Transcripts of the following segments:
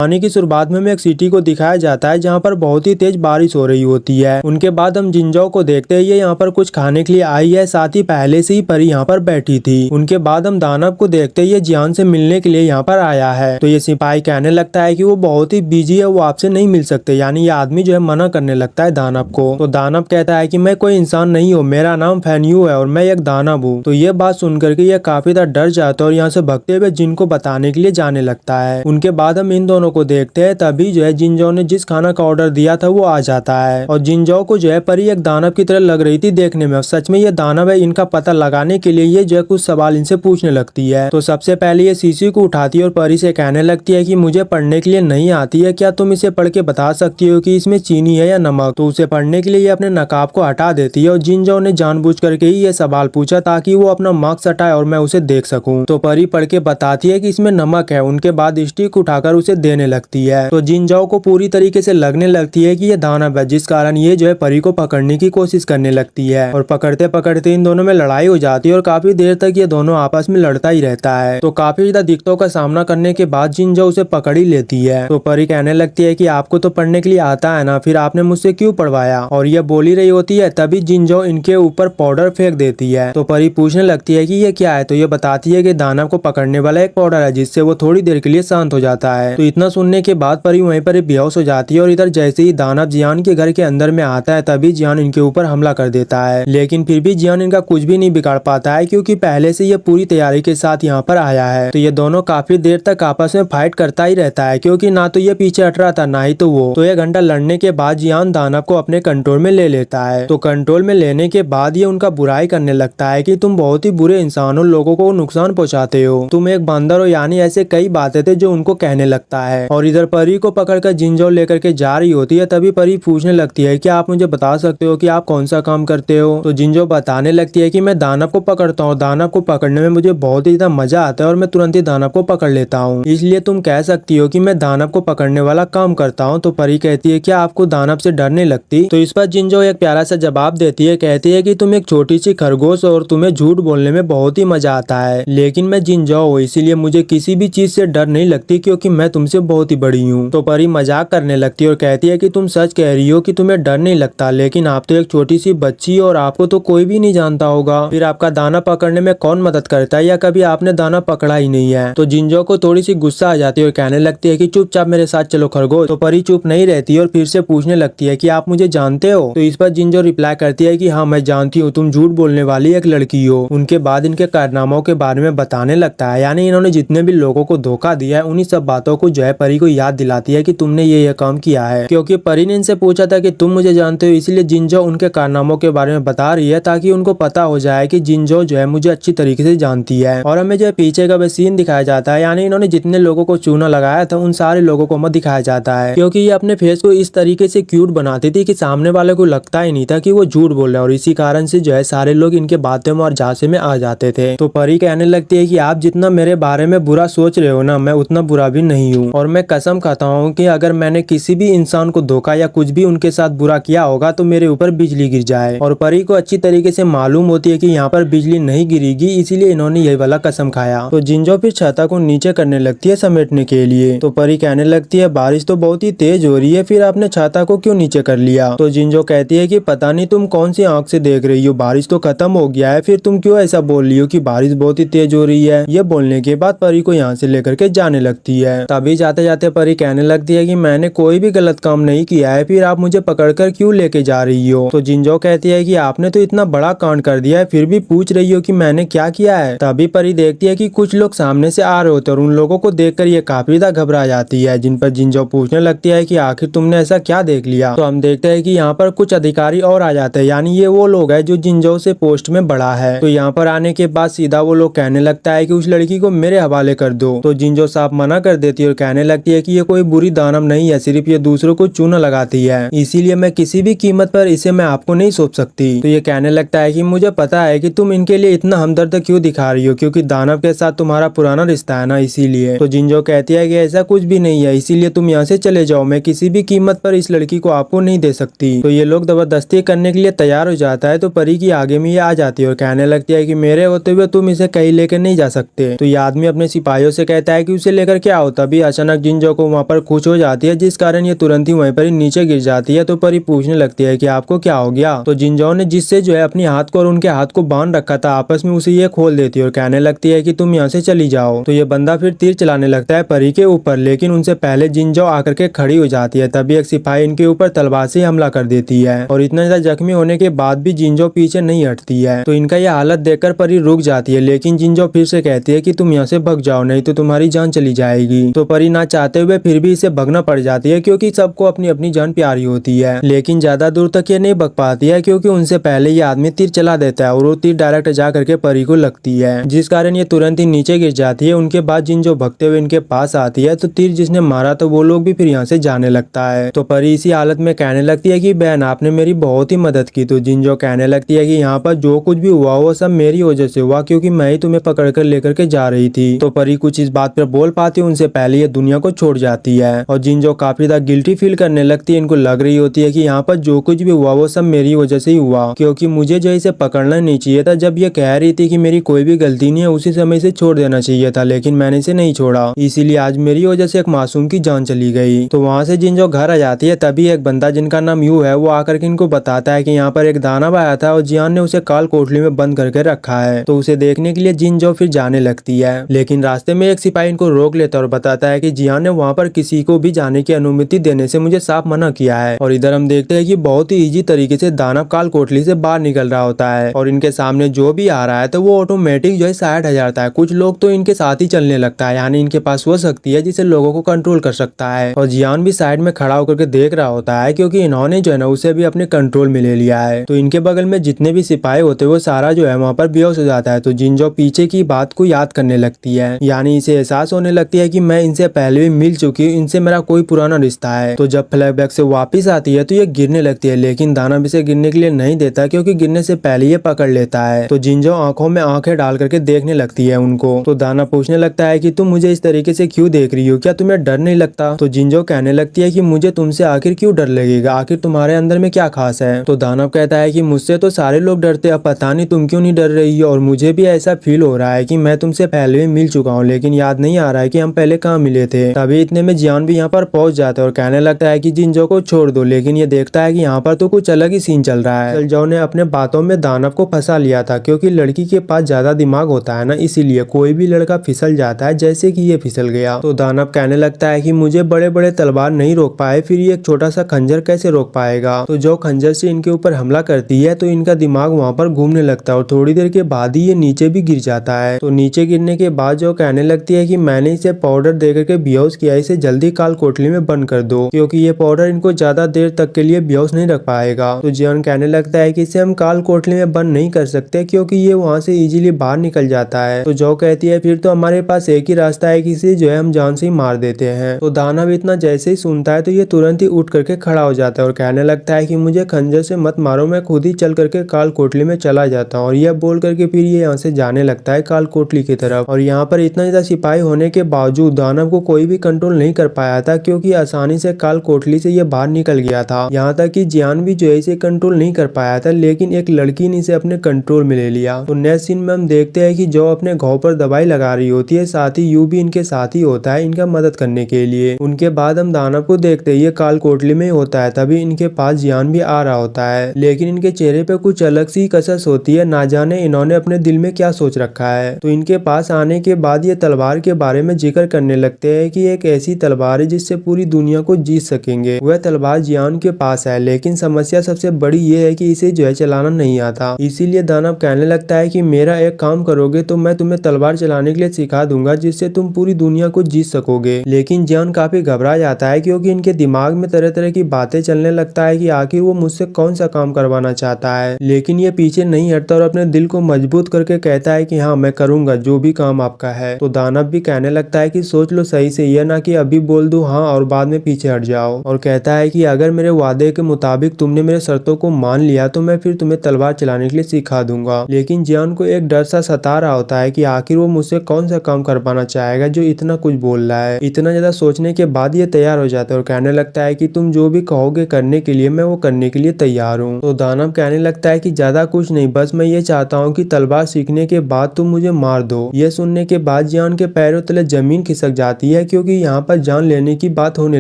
कहानी की शुरुआत में हमें एक सिटी को दिखाया जाता है जहाँ पर बहुत ही तेज बारिश हो रही होती है। उनके बाद हम जिंजो को देखते हैं, ये यहाँ पर कुछ खाने के लिए आई है, साथ ही पहले से ही परी यहाँ पर बैठी थी। उनके बाद हम दानव को देखते हैं, ये जियान से मिलने के लिए यहाँ पर आया है। तो ये सिपाही कहने लगता है कि वो बहुत ही बिजी है, वो आपसे नहीं मिल सकते। यानी ये आदमी जो है मना करने लगता है दानव को। तो दानव कहता है कि मैं कोई इंसान नहीं हूँ, मेरा नाम फेन्यू है और मैं एक दानव हूँ। तो ये बात सुनकर के ये काफी ज्यादा डर जाता है और यहाँ से भागते हुए जिन को बताने के लिए जाने लगता है। उनके बाद हम इन दोनों को देखते हैं, तभी जो है जिंजो ने जिस खाना का ऑर्डर दिया था वो आ जाता है और जिंजो को जो है परी एक दानव की तरह लग रही थी देखने में। सच में ये दानव है, इनका पता लगाने के लिए ये जो है कुछ सवाल इनसे पूछने लगती है। तो सबसे पहले ये शीशी को उठाती है और परी से कहने लगती है कि मुझे पढ़ने के लिए नहीं आती है, क्या तुम इसे पढ़ के बता सकती हो कि इसमें चीनी है या नमक। तो उसे पढ़ने के लिए ये अपने नकाब को हटा देती है और जिंजो ने जानबूझ करके ही ये सवाल पूछा ताकि वो अपना मार्क्स हटाए और मैं उसे देख सकूं। तो परी पढ़ के बताती है कि इसमें नमक है। उनके बाद स्टिक उठाकर उसे देने लगती है। तो जिंजो को पूरी तरीके से लगने लगती है कि ये दानव है, जिस कारण ये जो है परी को पकड़ने की कोशिश करने लगती है और पकड़ते पकड़ते इन दोनों में लड़ाई हो जाती है और काफी देर तक ये दोनों आपस में लड़ता ही रहता है। तो काफी ज्यादा दिक्कतों का सामना करने के बाद जिंजो उसे पकड़ ही लेती है। तो परी कहने लगती है कि आपको तो पढ़ने के लिए आता है ना, फिर आपने मुझसे क्यों पढ़वाया। और ये बोल ही रही होती है, तभी जिंजो इनके ऊपर पाउडर फेंक देती है। तो परी पूछने लगती है कि ये क्या है। तो ये बताती है कि दानव को पकड़ने वाला एक पाउडर है, जिससे वो थोड़ी देर के लिए शांत हो जाता है। तो इतना सुनने के बाद परी वहीं पर बेहोश हो जाती है और इधर जैसे ही दानव जियान के घर के अंदर में आता है, तभी जियान इनके ऊपर हमला कर देता है। लेकिन फिर भी जियान इनका कुछ भी नहीं बिगाड़ पाता है, क्योंकि पहले से ये पूरी तैयारी के साथ यहाँ पर आया है। तो ये दोनों काफी देर तक आपस में फाइट करता ही रहता है, क्योंकि ना तो ये पीछे हट रहा था ना ही तो वो। तो 1 घंटा लड़ने के बाद जियान दानव को अपने कंट्रोल में ले लेता है। तो कंट्रोल में लेने के बाद ये उनका बुराई करने लगता है कि तुम बहुत ही बुरे इंसान हो, लोगों को नुकसान पहुंचाते हो, तुम एक बंदर हो। यानी ऐसे कई बातें थे जो उनको कहने लगता है। और इधर परी को पकड़कर जिंजो लेकर के जा रही होती है, तभी परी पूछने लगती है कि आप मुझे बता सकते हो कि आप कौन सा काम करते हो। तो जिंजो बताने लगती है कि मैं दानव को पकड़ता हूँ, दानव को पकड़ने में मुझे बहुत ही ज्यादा मजा आता है और मैं तुरंत ही दानव को पकड़ लेता हूँ, इसलिए तुम कह सकती हो कि मैं दानव को पकड़ने वाला काम करता हूँ। तो परी कहती है क्या आपको दानव से डर नहीं लगती। तो इस पर जिंजो एक प्यारा सा जवाब देती है, कहती है कि तुम एक छोटी सी खरगोश और तुम्हें झूठ बोलने में बहुत ही मजा आता है, लेकिन मैं जिंजो हूँ इसीलिए मुझे किसी भी चीज से डर नहीं लगती, क्योंकि मैं तुमसे बहुत ही बड़ी हूँ। तो परी मजाक करने लगती है और कहती है कि तुम सच कह रही हो कि तुम्हें डर नहीं लगता, लेकिन आप तो एक छोटी सी बच्ची और आपको तो कोई भी नहीं जानता होगा, फिर आपका दाना पकड़ने में कौन मदद करता है, या कभी आपने दाना पकड़ा ही नहीं है। तो जिंजो को थोड़ी सी गुस्सा आ जाती है और कहने लगती है कि चुपचाप मेरे साथ चलो खरगोश। तो परी चुप नहीं रहती और फिर से पूछने लगती है कि आप मुझे जानते हो। तो इस पर जिंजो रिप्लाई करती है कि हाँ मैं जानती हूँ, तुम झूठ बोलने वाली एक लड़की हो। उनके बाद इनके कारनामों के बारे में बताने लगता है, यानी इन्होंने जितने भी लोगों को धोखा दिया है उन्हीं सब बातों को जो है परी को याद दिलाती है कि तुमने ये काम किया है। क्योंकि परी ने इनसे पूछा था कि तुम मुझे जानते हो, इसलिए जिंजो उनके कारनामों के बारे में बता रही है ताकि उनको पता हो जाए कि जिंजो जो है मुझे अच्छी तरीके से जानती है। और हमें जो है पीछे का सीन दिखाया जाता है, यानी इन्होंने जितने लोगों को चूना लगाया था उन सारे लोगों को मत दिखाया जाता है, क्योंकि ये अपने फेस को इस तरीके से क्यूट बनाती थी कि सामने वाले को लगता ही नहीं था कि वो झूठ बोल रहा है। और इसी कारण से जो है सारे लोग इनके बातों में और झांसे में आ जाते थे। तो परी कहने लगती है कि आप जितना मेरे बारे में बुरा सोच रहे हो ना, मैं उतना बुरा भी नहीं हूँ, और मैं कसम खाता हूँ कि अगर मैंने किसी भी इंसान को धोखा या कुछ भी उनके साथ बुरा किया होगा तो मेरे ऊपर बिजली गिर जाए। और परी को अच्छी तरीके से मालूम होती है कि यहाँ पर बिजली नहीं गिरेगी, इसीलिए इन्होंने यही वाला कसम खाया। तो जिंजो फिर छाता को नीचे करने लगती है समेटने के लिए। तो परी कहने लगती है बारिश तो बहुत ही तेज हो रही है, फिर आपने छाता को क्यों नीचे कर लिया। तो जिंजो कहती है कि पता नहीं तुम कौन सी आंख से देख रही हो, बारिश तो खत्म हो गया है, फिर तुम क्यों ऐसा बोल रही हो कि बारिश बहुत ही तेज हो रही है। ये बोलने के बाद परी को यहाँ से लेकर के जाने लगती है। तभी जाते जाते परी कहने लगती है कि मैंने कोई भी गलत काम नहीं किया है, फिर आप मुझे पकड़कर क्यों लेके जा रही हो। तो जिंजो कहती है कि आपने तो इतना बड़ा कांड कर दिया है, फिर भी पूछ रही हो कि मैंने क्या किया है। तभी परी देखती है कि कुछ लोग सामने से आ रहे होते हैं और उन लोगों को देखकर ये काफी ज्यादा घबरा जाती है, जिन पर जिंजो पूछने लगती है कि आखिर तुमने ऐसा क्या देख लिया। तो हम देखते हैं कि यहाँ पर कुछ अधिकारी और आ जाते हैं, यानी ये वो लोग हैं जो जिंजो से पोस्ट में बड़ा है। तो यहाँ पर आने के बाद सीधा वो लोग कहने लगता है कि उस लड़की को मेरे हवाले कर दो। तो जिंजो साफ मना कर देती है और कहने लगती है कि ये कोई बुरी दानव नहीं है, सिर्फ ये दूसरों को चूना लगाती है, इसीलिए मैं किसी भी कीमत पर इसे मैं आपको नहीं सौंप सकती। तो ये कहने लगता है कि मुझे पता है कि तुम इनके लिए इतना हमदर्द क्यों दिखा रही हो, क्योंकि दानव के साथ तुम्हारा पुराना रिश्ता है ना, इसीलिए। तो जिंजो कहती है कि ऐसा कुछ भी नहीं है, इसीलिए तुम यहाँ से चले जाओ, मैं किसी भी कीमत पर इस लड़की को आपको नहीं दे सकती। तो ये लोग जबरदस्ती करने के लिए तैयार हो जाता है। तो परी की आगे में ये आ जाती है और कहने लगती है कि मेरे होते हुए तुम इसे कहीं लेकर नहीं जा सकते। तो ये आदमी अपने सिपाहियों से कहता है कि उसे लेकर क्या हो। तभी अचानक अचानक जिंजो को वहाँ पर कुछ हो जाती है, जिस कारण ये तुरंत ही वहीं पर ही नीचे गिर जाती है। तो परी पूछने लगती है कि आपको क्या हो गया। तो जिंजो ने जिससे जो है अपने हाथ को और उनके हाथ को बांध रखा था आपस में, उसे ये खोल देती है और कहने लगती है कि तुम यहाँ से चली जाओ। तो ये बंदा फिर तीर चलाने लगता है परी के ऊपर, लेकिन उनसे पहले जिंजो आकर के खड़ी हो जाती है। तभी एक सिपाही इनके ऊपर तलवार से हमला कर देती है और इतना ज्यादा जख्मी होने के बाद भी जिंजो पीछे नहीं हटती है। तो इनका यह हालत देखकर परी रुक जाती है, लेकिन जिंजो फिर से कहती है कि तुम यहाँ से भग जाओ, नहीं तो तुम्हारी जान चली जाएगी। तो परी ना चाहते हुए फिर भी इसे भगना पड़ जाती है, क्योंकि सबको अपनी अपनी जान प्यारी होती है। लेकिन ज्यादा दूर तक ये नहीं भग पाती है, क्योंकि उनसे पहले ये आदमी तीर चला देता है और वो तीर डायरेक्ट जा करके परी को लगती है, जिस कारण ये तुरंत ही नीचे गिर जाती है। उनके बाद जिंजो भगते हुए इनके पास आती है, तो तीर जिसने मारा तो वो लोग भी फिर यहाँ से जाने लगता है। तो परी इसी हालत में कहने लगती है कि बहन आपने मेरी बहुत ही मदद की। तो जिंजो कहने लगती है कि यहाँ पर जो कुछ भी हुआ वो सब मेरी वजह से हुआ, क्योंकि मैं ही तुम्हें पकड़ कर लेकर के जा रही थी। तो परी कुछ इस बात पर बोल पाती उनसे पहले ये दुनिया को छोड़ जाती है और जिंजो काफी ज्यादा गिल्टी फील करने लगती है। इनको लग रही होती है कि यहाँ पर जो कुछ भी हुआ वो सब मेरी वजह से ही हुआ, क्योंकि मुझे जो इसे पकड़ना नहीं चाहिए था। जब ये कह रही थी कि मेरी कोई भी गलती नहीं है, उसी समय इसे छोड़ देना चाहिए था, लेकिन मैंने इसे नहीं छोड़ा, इसीलिए आज मेरी वजह से एक मासूम की जान चली गई। तो वहाँ से जिंजो घर आ जाती है। तभी एक बंदा जिनका नाम यू है वो आकर के इनको बताता है कि यहाँ पर एक दानव आया था और जियान ने उसे काल कोठरी में बंद करके रखा है। तो उसे देखने के लिए जिंजो फिर जाने लगती है, लेकिन रास्ते में एक सिपाही इनको रोक लेता है और बताता है कि जियान ने वहाँ पर किसी को भी जाने की अनुमति देने से मुझे साफ मना किया है। और इधर हम देखते हैं कि बहुत ही इजी तरीके से दानव काल कोठरी से बाहर निकल रहा होता है और इनके सामने जो भी आ रहा है तो वो ऑटोमेटिक जो है साइड हो जाता है। कुछ लोग तो इनके साथ ही चलने लगता है, यानी इनके पास वो शक्ति है जिसे लोगों को कंट्रोल कर सकता है। और जियान भी साइड में खड़ा होकर के देख रहा होता है, क्योंकि इन्होंने जो है ना उसे भी अपने कंट्रोल में ले लिया है। तो इनके बगल में जितने भी सिपाही होते हैं वो सारा जो है वहाँ पर बेहोश हो जाता है। तो जिंजो पीछे की बात को याद करने लगती है, यानी इसे एहसास होने लगती है कि मैं इनसे पहले भी मिल चुकी हूँ, इनसे मेरा कोई पुराना रिश्ता है। तो जब फ्लैशबैक से वापस आती है तो ये गिरने लगती है, लेकिन दानव इसे गिरने के लिए नहीं देता, क्योंकि गिरने से पहले ये पकड़ लेता है। तो जिंजो आंखों में आंखें डाल करके देखने लगती है उनको। तो दानव पूछने लगता है कि तुम मुझे इस तरीके से क्यों देख रही हो, क्या तुम्हें डर नहीं लगता। तो जिंजो कहने लगती है कि मुझे तुमसे आखिर क्यों डर लगेगा, आखिर तुम्हारे अंदर में क्या खास है। तो दानव कहता है कि मुझसे तो सारे लोग डरते, अब पता नहीं तुम क्यों नहीं डर रही हो, और मुझे भी ऐसा फील हो रहा है कि मैं तुमसे पहले भी मिल चुका हूँ, लेकिन याद नहीं आ रहा है कि हम पहले कहाँ मिले थे। तभी इतने में जियान भी यहाँ पर पहुंच जाता है और कहने लगता है कि जिंजो को छोड़ दो, लेकिन ये देखता है कि यहाँ पर तो कुछ अलग ही सीन चल रहा है। जिंजो ने अपने बातों में दानव को फंसा लिया था, क्योंकि लड़की के पास ज्यादा दिमाग होता है ना, इसीलिए कोई भी लड़का फिसल जाता है, जैसे कि ये फिसल गया। तो दानव कहने लगता है कि मुझे बड़े बड़े तलवार नहीं रोक पाए, फिर ये एक छोटा सा खंजर कैसे रोक पाएगा। तो जो खंजर से इनके ऊपर हमला करती है तो इनका दिमाग वहाँ पर घूमने लगता है और थोड़ी देर के बाद ही ये नीचे भी गिर जाता है। तो नीचे गिरने के बाद जो कहने लगती है कि मैंने इसे पाउडर देकर के बेहोश किया, इसे जल्दी काल कोठरी में बंद कर दो, क्योंकि ये पाउडर इनको ज्यादा देर तक के लिए बेहोश नहीं रख पाएगा। तो जियान कहने लगता है कि इसे हम काल कोठरी में बंद नहीं कर सकते, क्योंकि ये वहाँ से इजीली बाहर निकल जाता है। तो जो कहती है फिर तो हमारे पास एक ही रास्ता है कि इसे जो है हम जान से ही मार देते हैं। तो दानव इतना जैसे ही सुनता है तो ये तुरंत ही उठ करके खड़ा हो जाता है और कहने लगता है कि मुझे खंजर से मत मारो, मैं खुद ही चल करके काल कोठरी में चला जाता हूँ। और यह बोल करके फिर ये यहाँ से जाने लगता है काल कोठरी की तरफ। और यहाँ पर इतना ज्यादा सिपाही होने के बावजूद दानव को कोई भी कंट्रोल नहीं कर पाया था, क्योंकि आसानी से काल कोठरी से ये बाहर निकल गया था। यहाँ तक कि जियान भी जो है इसे कंट्रोल नहीं कर पाया था, लेकिन एक लड़की ने इसे अपने कंट्रोल में ले लिया। तो नेक्स्ट सीन में हम देखते हैं कि जो अपने घाव पर दवाई लगा रही होती है, साथ ही यू भी इनके साथ ही होता है इनका मदद करने के लिए। उनके बाद हम दानव को देखते हैं ये काल कोठरी में होता है, तभी इनके पास जियान भी आ रहा होता है, लेकिन इनके चेहरे पे कुछ अलग सी कसस होती है, ना जाने इन्होंने अपने दिल में क्या सोच रखा है। तो इनके पास आने के बाद ये तलवार के बारे में जिक्र करने लगते हैं कि एक ऐसी तलवार है जिससे पूरी दुनिया को जीत सकेंगे। वह तलवार जियान के पास है, लेकिन समस्या सबसे बड़ी ये है कि इसे जो है चलाना नहीं आता। इसीलिए दानव कहने लगता है कि मेरा एक काम करोगे तो मैं तुम्हें तलवार चलाने के लिए सिखा दूंगा, जिससे तुम पूरी दुनिया को जीत सकोगे। लेकिन जियान काफी घबरा जाता है, क्योंकि इनके दिमाग में तरह तरह की बातें चलने लगता है कि आखिर वो मुझसे कौन सा काम करवाना चाहता है। लेकिन ये पीछे नहीं हटता और अपने दिल को मजबूत करके कहता है कि हाँ मैं करूंगा जो भी काम आपका है। तो दानव भी कहने लगता है कि सोच लो सही से, यह ना कि अभी बोल दूं हाँ और बाद में पीछे हट जाओ। और कहता है कि अगर मेरे वादे के मुताबिक तुमने मेरे शर्तों को मान लिया तो मैं फिर तुम्हें तलवार चलाने के लिए सिखा दूंगा। लेकिन जियान को एक डर सा सता रहा होता है कि आखिर वो मुझसे कौन सा काम करवाना चाहेगा जो इतना कुछ बोल रहा है। इतना ज्यादा सोचने के बाद ये तैयार हो जाता है और कहने लगता है कि तुम जो भी कहोगे करने के लिए मैं वो करने के लिए तैयार हूँ। तो दानव कहने लगता है कि ज्यादा कुछ नहीं, बस मैं ये चाहता हूँ कि तलवार सीखने के बाद तुम मुझे मार दो। ये सुनने के बाद जियान के पैरों तले जमीन खिसक जाती है, है क्योंकि यहाँ पर जान लेने की बात होने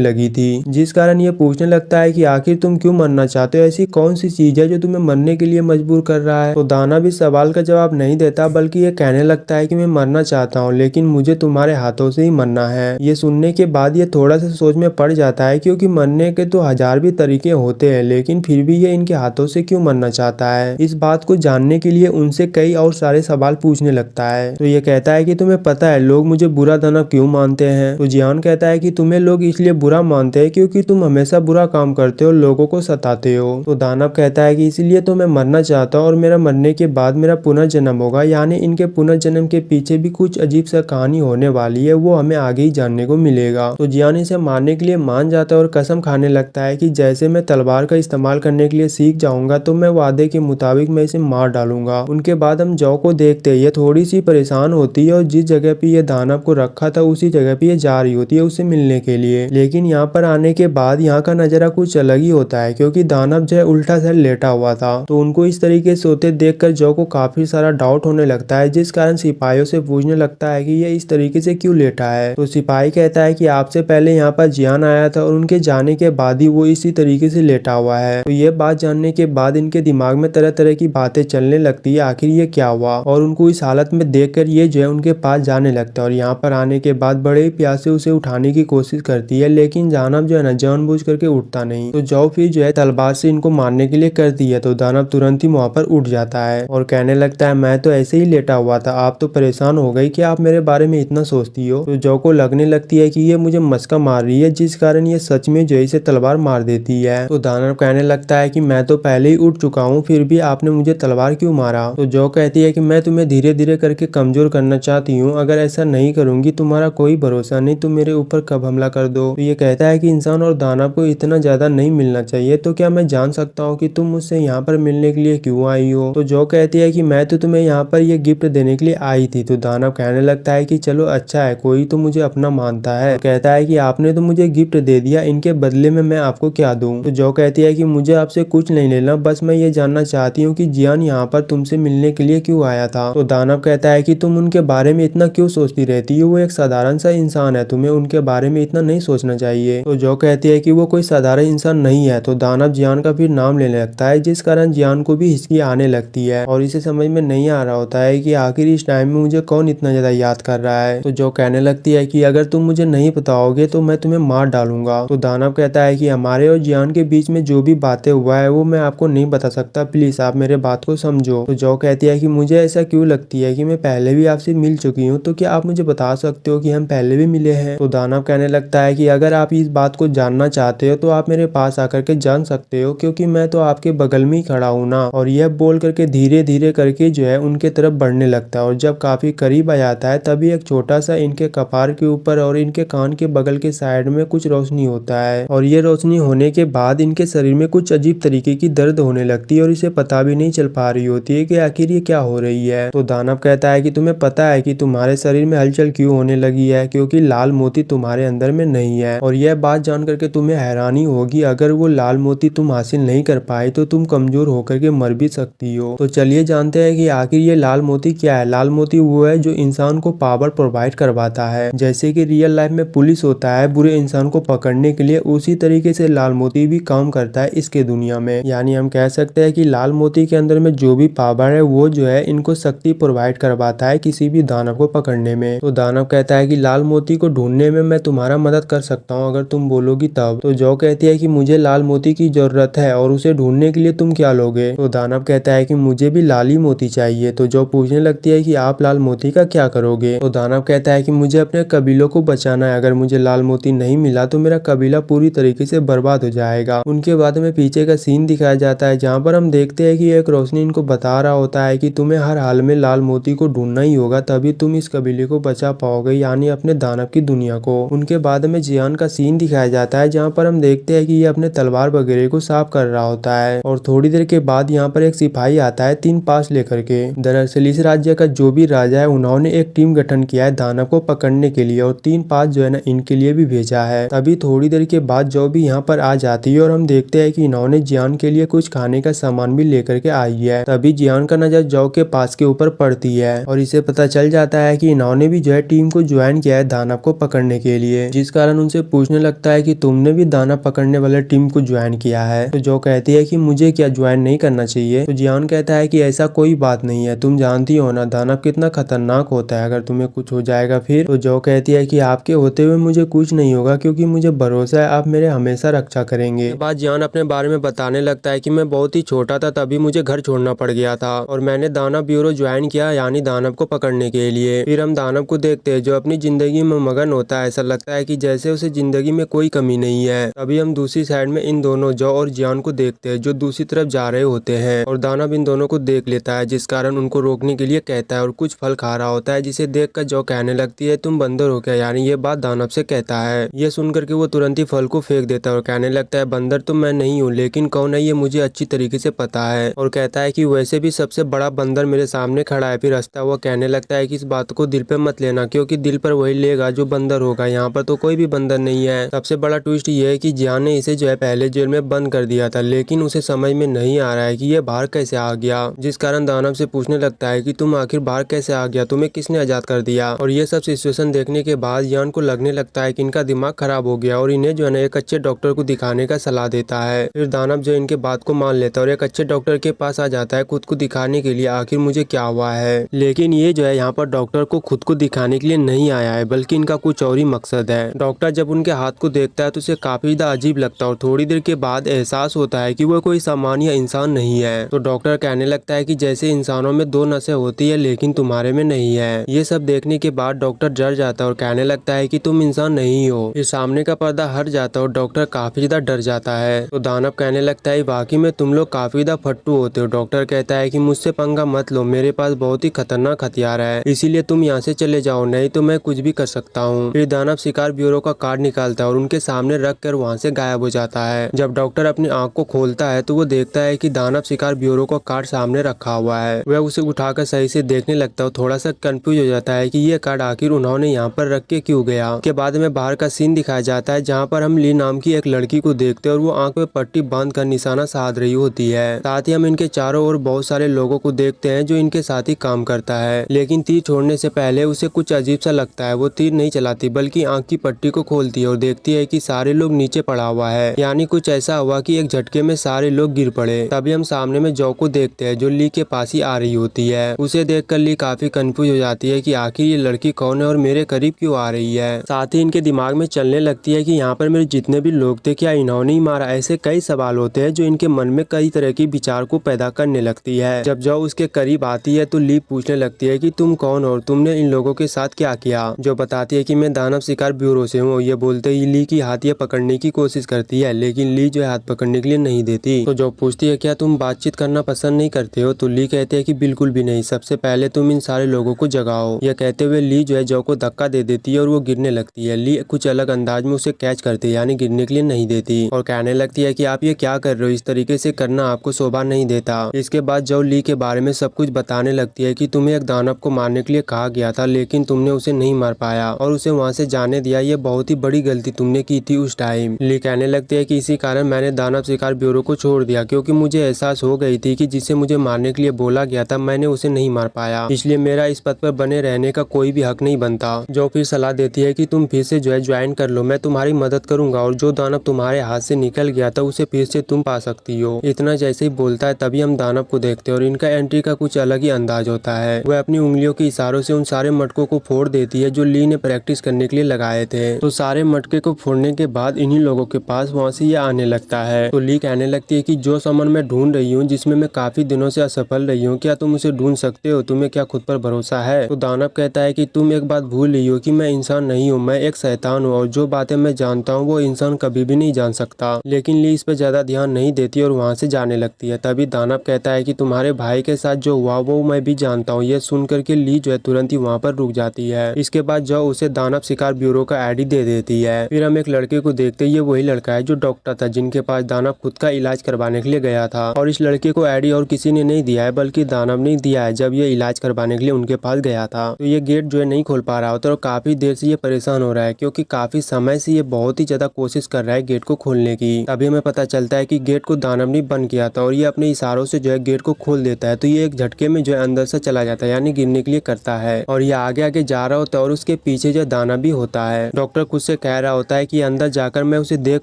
लगी थी, जिस कारण ये पूछने लगता है कि आखिर तुम क्यों मरना चाहते हो, ऐसी कौन सी चीज है जो तुम्हें मरने के लिए मजबूर कर रहा है। तो दानव इस सवाल का जवाब नहीं देता, बल्कि ये कहने लगता है कि मैं मरना चाहता हूँ, लेकिन मुझे तुम्हारे हाथों से ही मरना है। ये सुनने के बाद ये थोड़ा सा सोच में पड़ जाता है, क्योंकि मरने के तो हजार भी तरीके होते हैं, लेकिन फिर भी ये इनके हाथों से क्यों मरना चाहता है। इस बात को जानने के लिए उनसे कई और सारे सवाल पूछने लगता है। तो ये कहता है कि तुम्हें पता है लोग मुझे बुरा दानव क्यों मानते हैं। तो जियान कहता है कि तुम्हें लोग इसलिए बुरा मानते हैं क्योंकि तुम हमेशा बुरा काम करते हो, लोगों को सताते हो। तो दानव कहता है कि इसीलिए तो मैं मरना चाहता हूँ और मेरा मरने के बाद मेरा पुनर्जन्म होगा, यानी इनके पुनर्जन्म के पीछे भी कुछ अजीब सा कहानी होने वाली है, वो हमें आगे ही जानने को मिलेगा। तो जियान इसे मारने के लिए मान जाता है और कसम खाने लगता है कि जैसे मैं तलवार का इस्तेमाल करने के लिए सीख जाऊंगा तो मैं वादे के मुताबिक मैं इसे मार डालूंगा। उनके बाद हम जौ को देखते हैं, ये थोड़ी सी परेशान होती है और जिस जगह पे ये दानव को रखा था उसी जगह पे ये जा रही होती है उससे मिलने के लिए। लेकिन यहाँ पर आने के बाद यहाँ का नजारा कुछ अलग ही होता है, क्योंकि दानव जो है उल्टा सर लेटा हुआ था। तो उनको इस तरीके से सोते देखकर जौ को काफी सारा डाउट होने लगता है, जिस कारण सिपाहियों से पूछने लगता है कि ये इस तरीके से क्यों लेटा है। तो सिपाही कहता है कि आपसे पहले यहाँ पर जियान आया था और उनके जाने के बाद ही वो इसी तरीके से लेटा हुआ है। तो ये बात जानने के बाद इनके दिमाग में तरह तरह की बातें चलने लगती है, आखिर ये क्या हुआ। और उनको इस हालत में देखकर ये जो है उनके पास जाने लगता है और यहाँ पर आने के बाद बड़े ही प्यार से उसे उठाने की कोशिश करती है, लेकिन दानव जो है ना जानबूझ करके उठता नहीं। तो जौ फिर जो है तलवार से इनको मारने के लिए करती है, तो दानव तुरंत ही वहाँ पर उठ जाता है और कहने लगता है मैं तो ऐसे ही लेटा हुआ था, आप तो परेशान हो गई कि आप मेरे बारे में इतना सोचती हो। तो जौ को लगने लगती है कि ये मुझे मस्का मार रही है, जिस कारण ये सच में जो है इसे तलवार मार देती है। तो दानव कहने लगता है कि मैं तो पहले ही उठ चुका हूँ, फिर भी आपने मुझे तलवार क्यों मारा। तो जौ कहती है कि मैं तुम्हें धीरे धीरे करके कमजोर करना चाहती हूँ, अगर ऐसा नहीं करूंगी तुम्हारा कोई भरोसा नहीं, तुम मेरे ऊपर कब हमला कर दो। तो ये कहता है कि इंसान और दानव को इतना ज्यादा नहीं मिलना चाहिए, तो क्या मैं जान सकता हूँ कि तुम मुझसे यहाँ पर मिलने के लिए क्यों आई हो। तो जौ कहती है कि मैं तो तुम्हें यहाँ पर ये गिफ्ट देने के लिए आई थी। तो दानव कहने लगता है कि चलो अच्छा है, कोई तो मुझे अपना मानता है। तो कहता है कि आपने तो मुझे गिफ्ट दे दिया, इनके बदले में मैं आपको क्या दूं। तो जौ कहती है कि मुझे आपसे कुछ नहीं लेना, बस मैं ये जानना चाहती हूँ कि जियान यहाँ पर तुमसे मिलने के लिए क्यों आया था। तो दानव कहता है कि तुम उनके बारे में इतना क्यों सोचती रहती हो, वो एक साधारण सा इंसान है, तुम्हें उनके बारे में इतना नहीं सोचना चाहिए। तो जौ कहती है कि वो कोई साधारण इंसान नहीं है। तो दानव जियान का फिर नाम लेने लगता है, जिस कारण जियान को भी हिचकी आने लगती है और इसे समझ में नहीं आ रहा होता है कि आखिर इस टाइम में मुझे कौन इतना ज्यादा याद कर रहा है। तो जौ कहने लगती है कि अगर तुम मुझे नहीं बताओगे तो मैं तुम्हें मार डालूंगा। तो दानव कहता है कि हमारे और जियान के बीच में जो भी बातें हुआ है वो मैं आपको नहीं बता सकता, प्लीज आप मेरे बात को समझो। तो जौ कहती है कि मुझे ऐसा क्यों लगती है कि मैं पहले भी आपसे मिल चुकी हूँ, तो क्या आप मुझे बता सकते हो कि हम पहले भी मिले हैं। तो दानव कहने लगता है कि अगर आप इस बात को जानना चाहते हो तो आप मेरे पास आकर के जान सकते हो, क्योंकि मैं तो आपके बगल में ही खड़ा हूँ ना। और यह बोल करके धीरे धीरे करके जो है उनके तरफ बढ़ने लगता है और जब काफी करीब आ जाता है तभी एक छोटा सा इनके कपार के ऊपर और इनके कान के बगल के साइड में कुछ रोशनी होता है और ये रोशनी होने के बाद इनके शरीर में कुछ अजीब तरीके की दर्द होने लगती है और इसे पता भी नहीं चल पा रही होती है कि आखिर ये क्या हो रही है। तो दानव कहता है कि तुम्हें पता है कि तुम्हारे शरीर में हलचल क्यों होने लगी है, क्योंकि लाल मोती तुम्हारे अंदर में नहीं है और यह बात जान करके तुम्हें हैरानी होगी, अगर वो लाल मोती तुम हासिल नहीं कर पाए तो तुम कमजोर होकर के मर भी सकती हो। तो चलिए जानते हैं कि आखिर ये लाल मोती क्या है। लाल मोती वो है जो इंसान को पावर प्रोवाइड करवाता है, जैसे कि रियल लाइफ में पुलिस होता है बुरे इंसान को पकड़ने के लिए, उसी तरीके से लाल मोती भी काम करता है इसके दुनिया में। यानी हम कह सकते हैं कि लाल मोती के अंदर में जो भी पावर है वो जो है इनको शक्ति प्रोवाइड करवाता है किसी भी दानव को पकड़ने में। तो दानव कहता है कि लाल मोती को ढूंढने में मैं तुम्हारा मदद कर सकता हूँ अगर तुम बोलोगी तब। तो जौ कहती है कि मुझे लाल मोती की जरूरत है और उसे ढूंढने के लिए तुम क्या लोगे। तो दानव कहता है कि मुझे भी लाल ही मोती चाहिए। तो जौ पूछने लगती है कि आप लाल मोती का क्या करोगे। तो दानव कहता है कि मुझे अपने कबीलों को बचाना है, अगर मुझे लाल मोती नहीं मिला तो मेरा कबीला पूरी तरीके से बर्बाद हो जाएगा। उनके बाद में पीछे का सीन दिखाया जाता है जहाँ पर हम देखते हैं कि एक रोशनी इनको बता रहा होता है कि तुम्हें हर हाल में लाल मोती को ढूंढना ही होगा, तभी तुम इस कबीले को बचा पाओगे, यानी अपने दानव की दुनिया को। उनके बाद में जियान का सीन दिखाया जाता है जहाँ पर हम देखते हैं कि ये अपने तलवार वगैरह को साफ कर रहा होता है और थोड़ी देर के बाद यहाँ पर एक सिपाही आता है 3 पास लेकर के। दरअसल इस राज्य का जो भी राजा है उन्होंने एक टीम गठन किया है दानव को पकड़ने के लिए और 3 पास जो है ना इनके लिए भी भेजा है। तभी थोड़ी देर के बाद जो भी यहाँ पर आ जाती है और हम देखते हैं कि इन्होंने जियान के लिए कुछ खाने का सामान भी लेकर के आई है। तभी जियान का नजर जौ के पास के ऊपर पड़ती है और इसे पता चल जाता है कि इन्होंने भी जो है टीम को ज्वाइन किया है दानव दानव को पकड़ने के लिए, जिस कारण उनसे पूछने लगता है कि तुमने भी दानव पकड़ने वाले टीम को ज्वाइन किया है। तो जो कहती है कि मुझे क्या ज्वाइन नहीं करना चाहिए। तो जियान कहता है कि ऐसा कोई बात नहीं है, तुम जानती हो ना दानव कितना खतरनाक होता है, अगर तुम्हें कुछ हो जाएगा फिर। तो जो कहती है कि आपके होते हुए मुझे कुछ नहीं होगा, क्योंकि मुझे भरोसा है आप मेरे हमेशा रक्षा करेंगे। बाद जियान अपने बारे में बताने लगता है कि मैं बहुत ही छोटा था तभी मुझे घर छोड़ना पड़ गया था और मैंने दानव ब्यूरो ज्वाइन किया, यानी दानव को पकड़ने के लिए। फिर हम दानव को देखते हैं जो अपनी जिंदगी में मगन होता है, ऐसा लगता है कि जैसे उसे जिंदगी में कोई कमी नहीं है। तभी हम दूसरी साइड में इन दोनों जो और जियान को देखते हैं जो दूसरी तरफ जा रहे होते हैं और दानव इन दोनों को देख लेता है, जिस कारण उनको रोकने के लिए कहता है और कुछ फल खा रहा होता है, जिसे देखकर जो कहने लगती है तुम बंदर हो क्या, यानी ये बात दानव से कहता है। ये सुनकर के वो तुरंत ही फल को फेंक देता है और कहने लगता है बंदर तो मैं नहीं हूँ, लेकिन कौन है ये मुझे अच्छी तरीके से पता है। और कहता है कि वैसे भी सबसे बड़ा बंदर मेरे सामने खड़ा है। फिर हंसता हुआ कहने लगता है कि इस बात को दिल पे मत लेना, क्योंकि दिल पर वही लेगा जो बंदर होगा, यहाँ पर तो कोई भी बंदर नहीं है। सबसे बड़ा ट्विस्ट ये है कि जियान ने इसे जो है पहले जेल में बंद कर दिया था, लेकिन उसे समझ में नहीं आ रहा है कि ये बाहर कैसे आ गया, जिस कारण दानव से पूछने लगता है कि तुम आखिर बाहर कैसे आ गया, तुम्हें किसने आजाद कर दिया। और ये सब सिचुएशन देखने के बाद जियान को लगने लगता है कि इनका दिमाग खराब हो गया और इन्हें जो है एक अच्छे डॉक्टर को दिखाने का सलाह देता है। फिर दानव जो इनके बात को मान लेता है और एक अच्छे डॉक्टर के पास आ जाता है खुद को दिखाने के लिए आखिर मुझे क्या हुआ है। लेकिन ये जो है यहाँ पर डॉक्टर को खुद को दिखाने के लिए नहीं आया है, बल्कि इनका कुछ और ही मकसद है। डॉक्टर जब उनके हाथ को देखता है तो उसे काफी ज्यादा अजीब लगता है और थोड़ी देर के बाद एहसास होता है कि वो कोई सामान्य इंसान नहीं है। तो डॉक्टर कहने लगता है कि जैसे इंसानों में दो नसें होती है लेकिन तुम्हारे में नहीं है। ये सब देखने के बाद डॉक्टर डर जाता है और कहने लगता है कि तुम इंसान नहीं हो। फिर सामने का पर्दा हट जाता है और डॉक्टर काफी ज्यादा डर जाता है। तो दानव कहने लगता है वाकई में तुम लोग काफी ज्यादा फट्टू होते हो। डॉक्टर कहता है कि मुझसे पंगा मत लो, मेरे पास बहुत ही खतरनाक हथियार है, इसीलिए तुम यहाँ से चले जाओ, नहीं तो मैं कुछ भी कर सकता हूँ। फिर दानव शिकार ब्यूरो का कार्ड निकालता है और उनके सामने रख कर वहाँ से गायब हो जाता है। जब डॉक्टर अपनी आंख को खोलता है तो वो देखता है कि दानव शिकार ब्यूरो का कार्ड सामने रखा हुआ है। वह उसे उठाकर सही से देखने लगता है, थोड़ा सा कंफ्यूज हो जाता है कि ये कार्ड आखिर उन्होंने यहाँ पर रख के क्यों गया। के बाद में बाहर का सीन दिखाया जाता है जहाँ पर हम ली नाम की एक लड़की को देखते हैं और वो आंख में पट्टी बांध कर निशाना साध रही होती है। साथ ही हम इनके चारों ओर बहुत सारे लोगों को देखते हैं जो इनके साथ ही काम करता है, लेकिन तीर छोड़ने से पहले उसे कुछ अजीब सा लगता है। वो तीर नहीं चलाती बल्कि आंख की पट्टी को खोलती है और देखती है कि सारे लोग नीचे पड़ा हुआ है, यानी कुछ ऐसा हुआ कि एक झटके में सारे लोग गिर पड़े। तभी हम सामने में जो को देखते हैं जो ली के पास ही आ रही होती है। उसे देखकर ली काफी कंफ्यूज हो जाती है कि आखिर ये लड़की कौन है और मेरे करीब क्यों आ रही है। साथ ही इनके दिमाग में चलने लगती है कि यहाँ पर मेरे जितने भी लोग थे क्या इन्होंने ही मारा। ऐसे कई सवाल होते हैं जो इनके मन में कई तरह की विचार को पैदा करने लगती है। जब जो उसके करीब आती है तो ली पूछने लगती है कि तुम कौन हो और तुमने इन लोगों के साथ क्या किया। जो बताती है कि मैं दानव शिकार ब्यूरो से हूँ। ये बोलते ही ली की हाथ ये पकड़ने की कोशिश करती है, लेकिन ली जो है हाथ पकड़ने के लिए नहीं देती। तो जो पूछती है क्या तुम बातचीत करना पसंद नहीं करते हो, तो ली कहते हैं कि बिल्कुल भी नहीं, सबसे पहले तुम इन सारे लोगों को जगाओ। यह कहते हुए ली जो है जो को धक्का दे देती है और वो गिरने लगती है। ली कुछ अलग अंदाज में उसे कैच करती है, यानी गिरने के लिए नहीं देती और कहने लगती है कि आप ये क्या कर रहे हो, इस तरीके से करना आपको शोभा नहीं देता। इसके बाद जो ली के बारे में सब कुछ बताने लगती है कि तुम्हें एक दानव को मारने के लिए कहा गया था, लेकिन तुमने उसे नहीं मार पाया और उसे वहाँ से जाने दिया। ये बहुत ही बड़ी गलती तुमने की थी उस टाइम। ली कहने लगती है कि इसी कारण मैंने दानव शिकार ब्यूरो को छोड़ दिया, क्योंकि मुझे एहसास हो गई थी कि जिसे मुझे मारने के लिए बोला गया था मैंने उसे नहीं मार पाया, इसलिए मेरा इस पद पर बने रहने का कोई भी हक नहीं बनता। जो फिर सलाह देती है कि तुम फिर से जो है ज्वाइन कर लो, मैं तुम्हारी मदद करूंगा और जो दानव तुम्हारे हाथ से निकल गया था उसे फिर से तुम पा सकती हो। इतना जैसे ही बोलता है तभी हम दानव को देखते हैं और इनका एंट्री का कुछ अलग ही अंदाज होता है। वह अपनी उंगलियों के इशारों से उन सारे मटकों को फोड़ देती है जो ली ने प्रैक्टिस करने के लिए लगाए थे। तो सारे मटके को फोड़ने के बाद इन्हीं लोगों के पास वहाँ से ये आने लगता है। तो ली कहने लगती है कि जो सामान मैं ढूंढ रही हूँ, जिसमें मैं काफी दिनों से असफल रही हूँ, क्या तुम उसे ढूंढ सकते हो, तुम्हें क्या खुद पर भरोसा है। तो दानव कहता है कि तुम एक बात भूल रही हो कि मैं इंसान नहीं हूँ, मैं एक शैतान हूँ और जो बातें मैं जानता हूँ वो इंसान कभी भी नहीं जान सकता। लेकिन ली इस पर ज्यादा ध्यान नहीं देती और वहाँ से जाने लगती है। तभी दानव कहता है कि तुम्हारे भाई के साथ जो हुआ वो मैं भी जानता हूँ। ये सुन करके ली जो है तुरंत ही वहाँ पर रुक जाती है। इसके बाद जो उसे दानव शिकार ब्यूरो का आईडी दे देती है। फिर हम एक लड़के को देखते हैं, ये वही लड़का है जो डॉक्टर था जिनके पास दानव खुद का इलाज करवाने के लिए गया था और इस लड़के को आईडी और किसी ने नहीं दिया है बल्कि दानव ने दिया है जब ये इलाज करवाने के लिए उनके पास गया था। तो ये गेट जो है नहीं खोल पा रहा होता और काफी देर से ये परेशान हो रहा है, क्योंकि काफी समय से ये बहुत ही ज्यादा कोशिश कर रहा है गेट को खोलने की। तभी हमें पता चलता है कि गेट को दानव ने बंद किया था और ये अपने इशारों से जो है गेट को खोल देता है। तो ये एक झटके में जो है अंदर से चला जाता है, यानी गिरने के लिए करता है और ये आगे आगे जा रहा होता है और उसके पीछे जो दानव भी होता है। डॉक्टर खुद से कह रहा होता है कि अंदर जाकर मैं उसे देख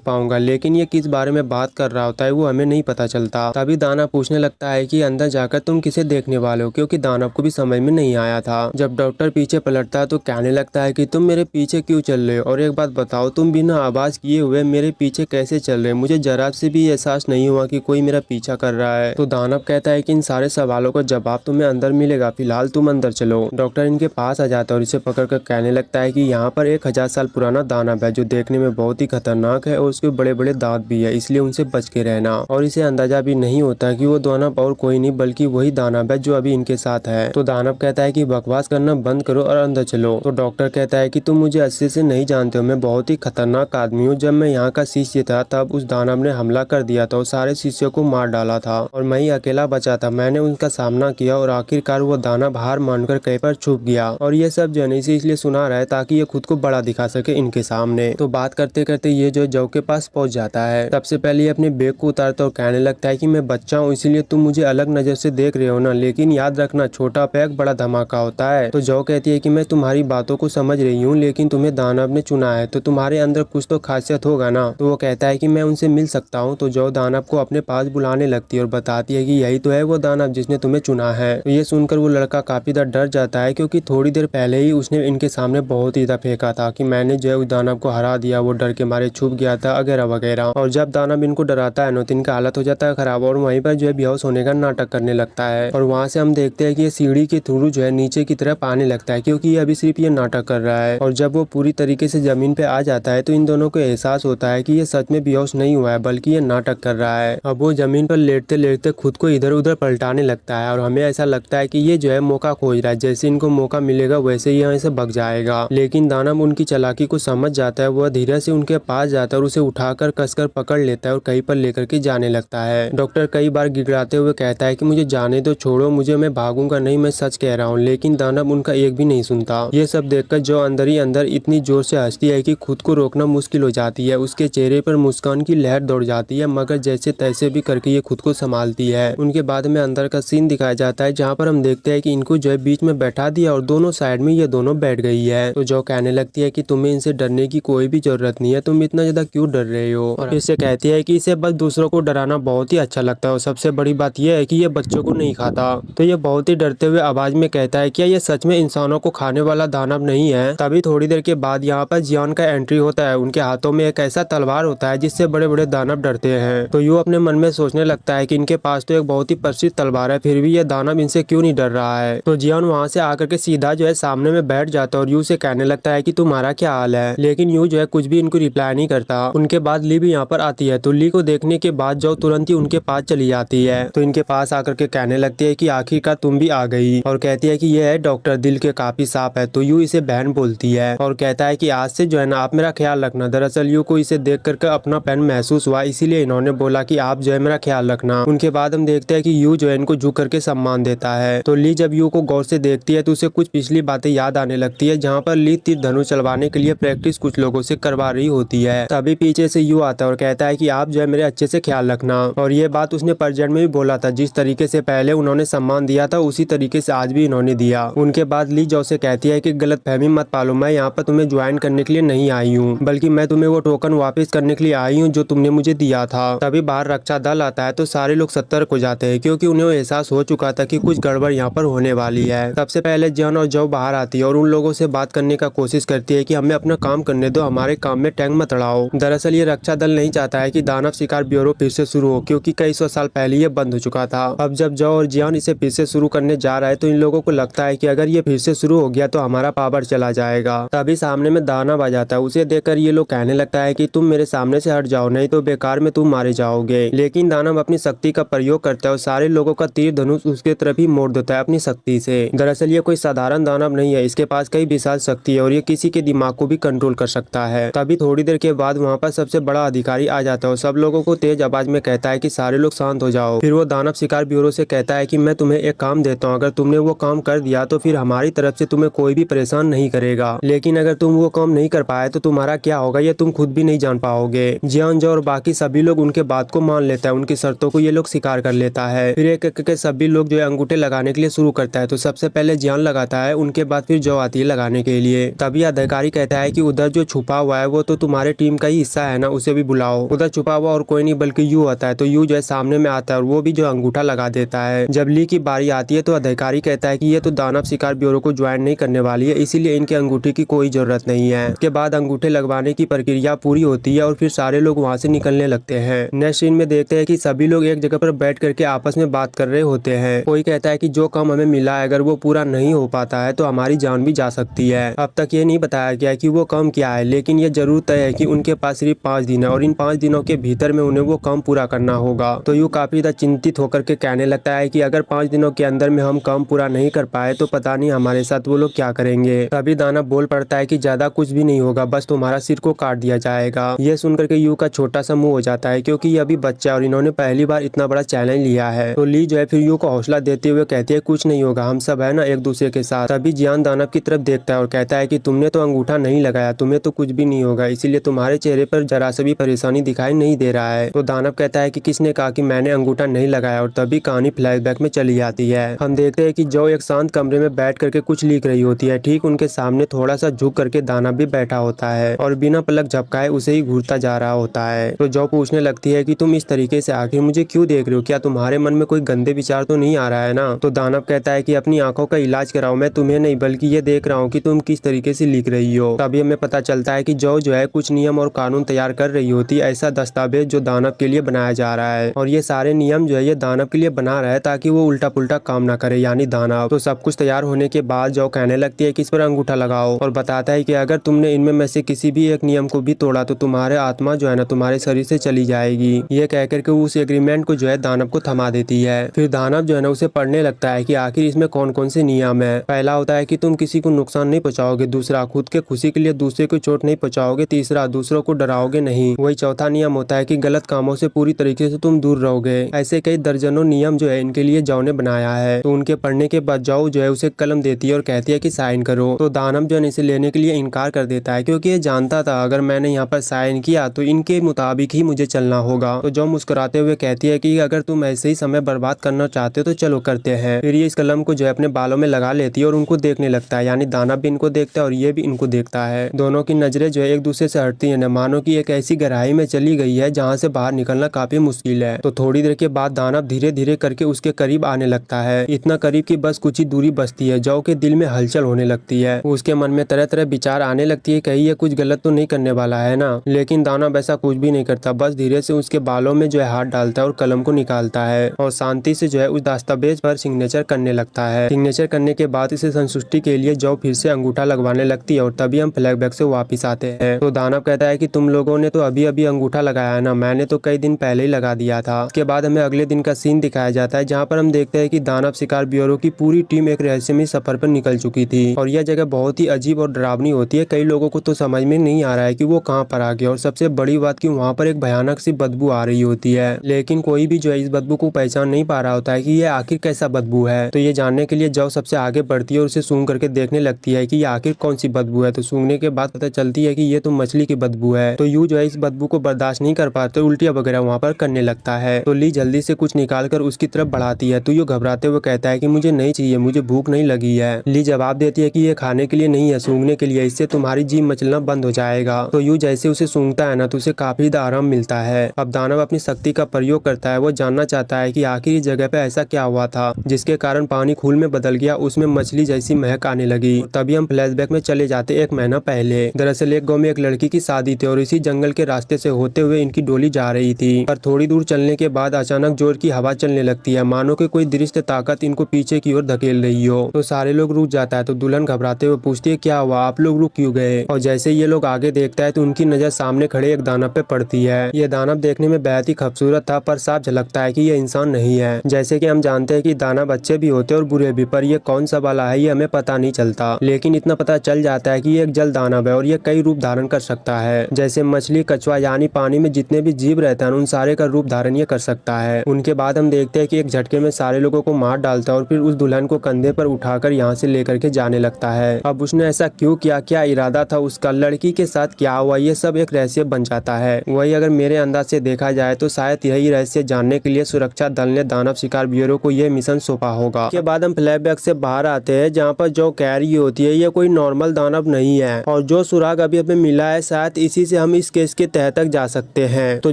पाऊंगा, लेकिन ये किस बारे में बात कर रहा होता है वो हमें नहीं पता चलता। तभी दानव पूछने लगता है कि अंदर जाकर तुम किसे देखने वाले हो, क्योंकि दानव को भी समझ में नहीं आया था। जब डॉक्टर पीछे पलटता है तो कहने लगता है कि तुम मेरे पीछे क्यों चल रहे हो, और एक बात बताओ, तुम बिना आवाज किए हुए मेरे पीछे कैसे चल रहे हो? मुझे जरा से भी एहसास नहीं हुआ कि कोई मेरा पीछा कर रहा है। तो दानव कहता है कि इन सारे सवालों का जवाब तुम्हें अंदर मिलेगा, फिलहाल तुम अंदर चलो। डॉक्टर इनके पास आ जाता है और इसे पकड़कर कहने लगता है कि यहाँ पर 1000 साल पुराना दानव है जो देखने में बहुत ही खतरनाक है और उसके बड़े बड़े दांत भी है, इसलिए उनसे बच के रहना। और इसे अंदाजा भी नहीं होता कि वो दानव और कोई नहीं बल्कि वही दानव है जो अभी इनके साथ है। तो दानव कहता है कि बकवास करना बंद करो और अंदर चलो। तो डॉक्टर कहता है कि तुम मुझे अच्छे से नहीं जानते हो, मैं बहुत ही खतरनाक आदमी हूँ। जब मैं यहाँ का शिष्य था तब उस दानव ने हमला कर दिया था और सारे शिष्यों को मार डाला था और मैं ही अकेला बचा था। मैंने उनका सामना किया और आखिरकार वो दानव हार मानकर कहीं पर छुप गया। और ये सब जनी से इसलिए सुना रहा है ताकि ये खुद को बड़ा दिखा सके इनके सामने। तो बात करते करते ये जो जौ के पास पहुंच जाता है। सबसे पहले ये अपने बैग को उतारता और कहने लगता है कि मैं बच्चा हूँ इसीलिए तुम मुझे अलग नजर से देख रहे हो ना, लेकिन याद रखना छोटा पैग बड़ा धमाका होता है। तो जौ कहती है कि मैं तुम्हारी बातों को समझ रही हूँ, लेकिन तुम्हें दानव ने चुना है तो तुम्हारे अंदर कुछ तो खासियत होगा ना। तो वो कहता है कि मैं उनसे मिल सकता हूँ। तो जौ दानव को अपने पास बुलाने लगती है और बताती है कि यही तो है वो दानव जिसने तुम्हें चुना है। तो ये सुनकर वो लड़का काफी डर जाता है, क्योंकि थोड़ी देर पहले ही उसने इनके सामने बहुत ही फेंका था कि मैंने जो है उस दानव को हरा दिया, वो डर के मारे छुप गया था वगैरह वगैरह। और जब दानव इनको डराता है तो इनका हालत हो जाता है खराब और वहीं पर जो है बेहोश होने का नाटक करने लगता है। और वहाँ से हम देखते हैं कि ये सीढ़ी के थ्रू जो है नीचे की तरफ आने लगता है, क्योंकि ये अभी सिर्फ ये नाटक कर रहा है। और जब वो पूरी तरीके से जमीन पे आ जाता है तो इन दोनों को एहसास होता है कि ये सच में बेहोश नहीं हुआ है बल्कि ये नाटक कर रहा है। अब वो जमीन पर लेटते लेटते खुद को इधर उधर पलटाने लगता है और हमें ऐसा लगता है कि ये जो है मौका खोज रहा है, जैसे इनको मौका मिलेगा वैसे ही यहाँ से भाग जाएगा। लेकिन दानव उनकी चालाकी को समझ जाता है, वह धीरे से उनके पास जाता है और उसे उठाकर कसकर पकड़ लेता है और कहीं पर लेकर के जाने लगता है। डॉक्टर कई बार गिड़गिड़ाते हुए कहता है कि मुझे जाने दो, छोड़ो मुझे, मैं भागूंगा नहीं, मैं सच कह रहा हूँ। लेकिन दानव उनका एक भी नहीं सुनता। ये सब देखकर जो अंदर ही अंदर इतनी जोर से हंसती है कि खुद को रोकना मुश्किल हो जाती है। उसके चेहरे पर मुस्कान की लहर दौड़ जाती है, मगर जैसे तैसे भी करके ये खुद को संभालती है। उनके बाद में अंदर का सीन दिखाया जाता है जहाँ पर हम देखते हैं कि इनको जो है बीच में बैठा दिया और दोनों साइड में ये दोनों बैठ गई है। तो जो कहने लगती है कि तुम्हें इनसे डरने की कोई भी जरूरत नहीं है, तुम इतना ज्यादा क्यों डर रहे हो। और इससे कहती है कि इसे बस दूसरों को डराना बहुत ही अच्छा लगता है और सबसे बड़ी बात यह है कि ये बच्चों को नहीं खाता। तो ये बहुत ही डरते हुए आवाज में कहता है क्या ये सच में इंसानों को खाने वाला दानव नहीं है। तभी थोड़ी देर के बाद यहाँ पर जियान का एंट्री होता है। उनके हाथों में एक ऐसा तलवार होता है जिससे बड़े बड़े दानव डरते हैं। तो यू अपने मन में सोचने लगता है कि इनके पास तो एक बहुत ही प्रसिद्ध तलवार है, फिर भी ये दानव इनसे क्यों नहीं डर रहा है। तो जियान वहाँ से आकर के सीधा जो है सामने में बैठ जाता है और यू से कहने लगता है कि तुम्हारा क्या हाल है। लेकिन यू जो है कुछ भी इनको रिप्लाई नहीं करता। उनके बाद ली भी यहाँ पर आती है। तो ली को देखने के बाद जो तुरंत ही उनके पास चली जाती है। तो इनके पास आकर के कहने लगती है कि आखिरकार तुम भी आ गई, और कहती है कि ये है डॉक्टर, दिल के काफी साफ है। तो यू इसे बहन बोलती है और कहता है कि आज से जो है ना आप मेरा ख्याल रखना। दरअसल यू को इसे देख करके अपना पैन महसूस हुआ, इसीलिए इन्होंने बोला कि आप जो है मेरा ख्याल रखना। उनके बाद हम देखते हैं कि यू जो है इनको झुक करके सम्मान देता है। तो ली जब यू को गौर से देखती है तो उसे कुछ पिछली बातें याद आने लगती है, जहाँ पर ली तीर धनुष चलवाने के लिए प्रैक्टिस कुछ लोगों से करवा रही होती है। तभी पीछे से यू आता है और कहता है कि आप जो है मेरे अच्छे से ख्याल रखना। और ये बात उसने प्रेजेंट में भी बोला था, जिस तरीके से पहले उन्होंने सम्मान दिया था उसी तरीके से आज भी इन्होंने दिया। उनके बाद ली जो से कहती है कि गलत फहमी मत पालो, मैं यहाँ पर तुम्हें ज्वाइन करने के लिए नहीं आई हूँ, बल्कि मैं तुम्हें वो टोकन वापस करने के लिए आई हूँ जो तुमने मुझे दिया था। तभी बाहर रक्षा दल आता है तो सारे लोग सतर्क हो जाते हैं, क्योंकि उन्हें एहसास हो चुका था कि कुछ गड़बड़ यहाँ पर होने वाली है। सबसे पहले जॉन और जो बाहर आती है और उन लोगों से बात करने का कोशिश करती है कि हमें अपना काम करने दो, हमारे काम में टैंक मत अड़ाओ। दरअसल ये रक्षा दल नहीं चाहता है कि दानव शिकार ब्यूरो फिर से शुरू हो, क्योंकि कई सौ साल पहले ये बंद हो चुका था। अब जब जो और जियान इसे फिर से शुरू करने जा रहा है तो इन लोगों को लगता है कि अगर ये फिर से शुरू हो गया तो हमारा पावर चला जाएगा। तभी सामने में दानव आ जाता है। उसे देखकर ये लोग कहने लगता है कि तुम मेरे सामने से हट जाओ, नहीं तो बेकार में तुम मारे जाओगे। लेकिन दानव अपनी शक्ति का प्रयोग करता है और सारे लोगों का तीर धनुष उसके तरफ ही मोड़ देता है अपनी शक्ति से। दरअसल ये कोई साधारण दानव नहीं है, इसके पास कई विशाल शक्ति है और ये किसी के दिमाग को भी कंट्रोल कर सकता है। तभी थोड़ी देर के बाद वहाँ पर सबसे बड़ा अधिकारी आ जाता है और सब लोगों को तेज आवाज में कहता है कि सारे लोग शांत हो जाओ। फिर वो दानव शिकार ब्यूरो से कहता है कि मैं तुम्हें एक काम देता हूँ, अगर तुमने वो काम कर दिया तो फिर हमारी तरफ से तुम्हें कोई भी परेशान नहीं करेगा, लेकिन अगर तुम वो काम नहीं कर पाए तो तुम्हारा क्या होगा ये तुम खुद भी नहीं जान पाओगे। जियान जो और बाकी सभी लोग उनके बात को मान लेता है, उनकी शर्तों को ये लोग स्वीकार कर लेता है। फिर एक एक के सभी लोग जो है अंगूठे लगाने के लिए शुरू करता है। तो सबसे पहले जियान लगाता है, उनके बाद फिर जो आती है लगाने करने के लिए। तभी अधिकारी कहता है कि उधर जो छुपा हुआ है वो तो तुम्हारे टीम का ही हिस्सा है ना, उसे भी बुलाओ। उधर छुपा हुआ और कोई नहीं बल्कि यू होता है। तो यू जो है सामने में आता है और वो भी जो अंगूठा लगा देता है। जब ली की बारी आती है तो अधिकारी कहता है कि ये तो दानव शिकार ब्यूरो को ज्वाइन नहीं करने वाली है, इसीलिए इनके अंगूठे की कोई जरूरत नहीं है। उसके बाद अंगूठे लगवाने की प्रक्रिया पूरी होती है और फिर सारे लोग वहाँ से निकलने लगते हैं। नेक्स्ट सीन में देखते हैं कि सभी लोग एक जगह पर बैठ करके आपस में बात कर रहे होते हैं। कोई कहता है कि जो काम हमें मिला है अगर वो पूरा नहीं हो पाता है तो हमारी जान भी जा सकती है। अब तक ये नहीं बताया गया कि वो काम क्या है, लेकिन ये जरूर तय है कि उनके पास सिर्फ 5 दिन है और इन 5 दिनों के भीतर में उन्हें वो काम पूरा करना होगा। तो यू काफी ज्यादा चिंतित होकर के कहने लगता है कि अगर 5 दिनों के अंदर में हम काम पूरा नहीं कर पाए तो पता नहीं हमारे साथ वो लोग क्या करेंगे। तभी दानव बोल पड़ता है कि ज्यादा कुछ भी नहीं होगा, बस तुम्हारा सिर को काट दिया जाएगा। ये सुनकर के यू का छोटा सा मुंह हो जाता है क्योंकि ये अभी बच्चा है और इन्होंने पहली बार इतना बड़ा चैलेंज लिया है। तो ली जो है फिर यू को हौसला देते हुए कहती है कुछ नहीं होगा, हम सब है ना एक दूसरे के साथ। तभी जियान दानव की तरफ देखता है और कहता है कि तुमने तो अंगूठा नहीं लगाया, तुम्हें तो कुछ भी नहीं होगा, इसीलिए तुम्हारे चेहरे पर जरा से भी परेशानी दिखाई नहीं दे रहा है। तो दानव कहता है कि किसने कहा कि मैंने अंगूठा नहीं लगाया, और तभी कहानी फ्लैशबैक में चली जाती है। हम देखते हैं कि जो एक शांत कमरे में बैठ करके कुछ लिख रही होती है, ठीक उनके सामने थोड़ा सा झुक करके दानव भी बैठा होता है और बिना पलक झपकाए उसे ही घूरता जा रहा होता है। तो जो पूछने लगती है कि तुम इस तरीके से आखिर मुझे क्यों देख रहे हो, क्या तुम्हारे मन में कोई गंदे विचार तो नहीं आ रहा है ना। तो दानव कहता है कि अपनी आंखों का इलाज कराओ, मैं तुम्हें नहीं बल्कि ये देख रहा हूँ कि तुम किस तरीके से लिख रही हो। तभी हमें पता चलता है कि जो है कुछ नियम और कानून तैयार कर रही होती है, ऐसा दस्तावेज जो दानव के लिए बनाया जा रहा है, और ये सारे नियम जो है ये दानव के लिए बना रहा है ताकि वो उल्टा पुल्टा काम ना करे, यानी दानव। तो सब कुछ तैयार होने के बाद जो कहने लगती है कि इस पर अंगूठा लगाओ, और बताता है कि अगर तुमने इनमें में से किसी भी एक नियम को भी तोड़ा तो तुम्हारे आत्मा जो है ना तुम्हारे शरीर से चली जाएगी। ये कहकर के उस एग्रीमेंट को जो है दानव को थमा देती है। फिर दानव जो है ना उसे पढ़ने लगता है कि आखिर इसमें कौन कौन से नियम है। पहला होता है कि तुम किसी को नुकसान नहीं पहुंचाओगे, दूसरा खुद के खुशी के लिए दूसरे को चोट नहीं पहुंचाओगे, तीसरा दूसरों को डराओगे नहीं, वही चौथा नियम होता है कि गलत कामों से पूरी तरीके से तुम दूर रहोगे। ऐसे कई दर्जनों नियम जो है इनके लिए जाओ ने बनाया है। तो उनके पढ़ने के बाद जाओ जो है उसे कलम देती है और कहती है कि साइन करो। तो दानव जो है इसे लेने के लिए इनकार कर देता है क्योंकि ये जानता था अगर मैंने यहाँ पर साइन किया तो इनके मुताबिक ही मुझे चलना होगा। तो जो मुस्कुराते हुए कहती है कि अगर तुम ऐसे ही समय बर्बाद करना चाहते हो तो चलो करते हैं। फिर ये इस कलम को जो है अपने बालों में लगा लेती है और उनको देखने लगता है, यानी दानव भी इनको देखता है और ये भी इनको देखता है। दोनों की नजरें जो है एक दूसरे से हटती है, न मानो की एक ऐसी गहराई में चली गई है जहाँ से बाहर निकलना काफी मुश्किल है। तो थोड़ी देर के बाद दानव धीरे धीरे करके उसके करीब आने लगता है, इतना करीब कि बस कुछ ही दूरी बचती है। जो के दिल में हलचल होने लगती है, उसके मन में तरह तरह विचार आने लगती है, कहीं ये कुछ गलत तो नहीं करने वाला है ना। लेकिन दानव ऐसा कुछ भी नहीं करता, बस धीरे से उसके बालों में जो है हाथ डालता है और कलम को निकालता है और शांति से जो है उस दस्तावेज पर सिग्नेचर करने लगता है। सिग्नेचर करने के बाद इसे संतुष्टि के लिए जो फिर से अंगूठा लगवाने लगती है और तभी हम फ्लैशबैक से वापस आते हैं। तो दानव कहता है कि तुम लोगों ने तो अभी अभी अंगूठा लगाया है ना, मैंने तो कई दिन पहले ही लगा दिया था। उसके बाद हमें अगले दिन का सीन दिखाया जाता है जहाँ पर हम देखते हैं कि दानव शिकार ब्यूरो की पूरी टीम एक रहस्यमय सफर पर निकल चुकी थी और यह जगह बहुत ही अजीब और डरावनी होती है। कई लोगों को तो समझ में नहीं आ रहा है कि वो कहाँ पर आ गया, और सबसे बड़ी बात कि वहाँ पर एक भयानक सी बदबू आ रही होती है, लेकिन कोई भी जो है इस बदबू को पहचान नहीं पा रहा होता है कि ये आखिर कैसा बदबू है। तो ये जानने के लिए जो सबसे आगे बढ़ती है और उसे सूंघ करके देखने लगती है कि ये आखिर कौन सी बदबू है। तो सूंघने के बाद पता चलती है कि ये तो मछली की बदबू है। तो यू जो है इस बदबू को बर्दाश्त नहीं कर पाते, उल्टियां वगैरह वहाँ पर करने लगता है। तो ली जल्दी से कुछ निकाल कर उसकी तरफ बढ़ाती है। तो यू घबराते हुए कहता है कि मुझे नहीं चाहिए, मुझे भूख नहीं लगी है। ली जवाब देती है कि ये खाने के लिए नहीं है, सूंघने के लिए, इससे तुम्हारी जीभ मचलना बंद हो जाएगा। तो यू जैसे उसे सूंघता है ना तो उसे काफी आराम मिलता है। अब दानव अपनी शक्ति का प्रयोग करता है, वो जानना चाहता है कि आखिर इस जगह पे ऐसा क्या हुआ था जिसके कारण पानी खून में बदल गया, उसमें मछली जैसी महक आने लगी। तभी हम फ्लैशबैक में चले जाते 1 महीना पहले। दरअसल एक गांव में एक लड़की की शादी थी और इसी जंगल के रास्ते से होते हुए इनकी डोली जा रही थी, पर थोड़ी दूर चलने के बाद अचानक जोर की हवा चलने लगती है, मानो कि कोई दृश्य ताकत इनको पीछे की ओर धकेल रही हो। तो सारे लोग रुक जाता है। तो दुल्हन घबराते हुए पूछती है क्या हुआ, आप लोग रुक क्यों गए। और जैसे ये लोग आगे देखता है तो उनकी नजर सामने खड़े एक दानव पे पड़ती है। ये दानव देखने में बेहद ही खूबसूरत था, पर साफ झलकता है कि ये इंसान नहीं है। जैसे कि हम जानते हैं कि दानव अच्छे भी होते और बुरे भी, पर ये कौन सा वाला है ये हमें पता नहीं चलता। लेकिन इतना पता चल जाता है कि ये एक जल दानव है और ये कई रूप धारण कर सकता है, जैसे मछली, कछुआ, यानी पानी में जितने भी जीव रहते हैं उन सारे का रूप धारण ये कर सकता है। उनके बाद हम देखते हैं कि एक झटके में सारे लोगों को मार डालता है और फिर उस दुल्हन को कंधे पर उठाकर यहाँ से लेकर के जाने लगता है। अब उसने ऐसा क्यों किया, क्या इरादा था उसका, लड़की के साथ क्या हुआ, ये सब एक रहस्य बन जाता है। वही अगर मेरे अंदाज से देखा जाए तो शायद यही रहस्य जानने के लिए सुरक्षा दल ने दानव शिकार ब्यूरो को यह मिशन सौंपा होगा। के बाद हम फ्लैशबैक से बाहर आते हैं जहाँ पर जो कह रही होती है है ये कोई नॉर्मल दानव नहीं है और जो सुराग अभी हमें मिला है शायद इसी से हम इस केस के तह तक जा सकते हैं। तो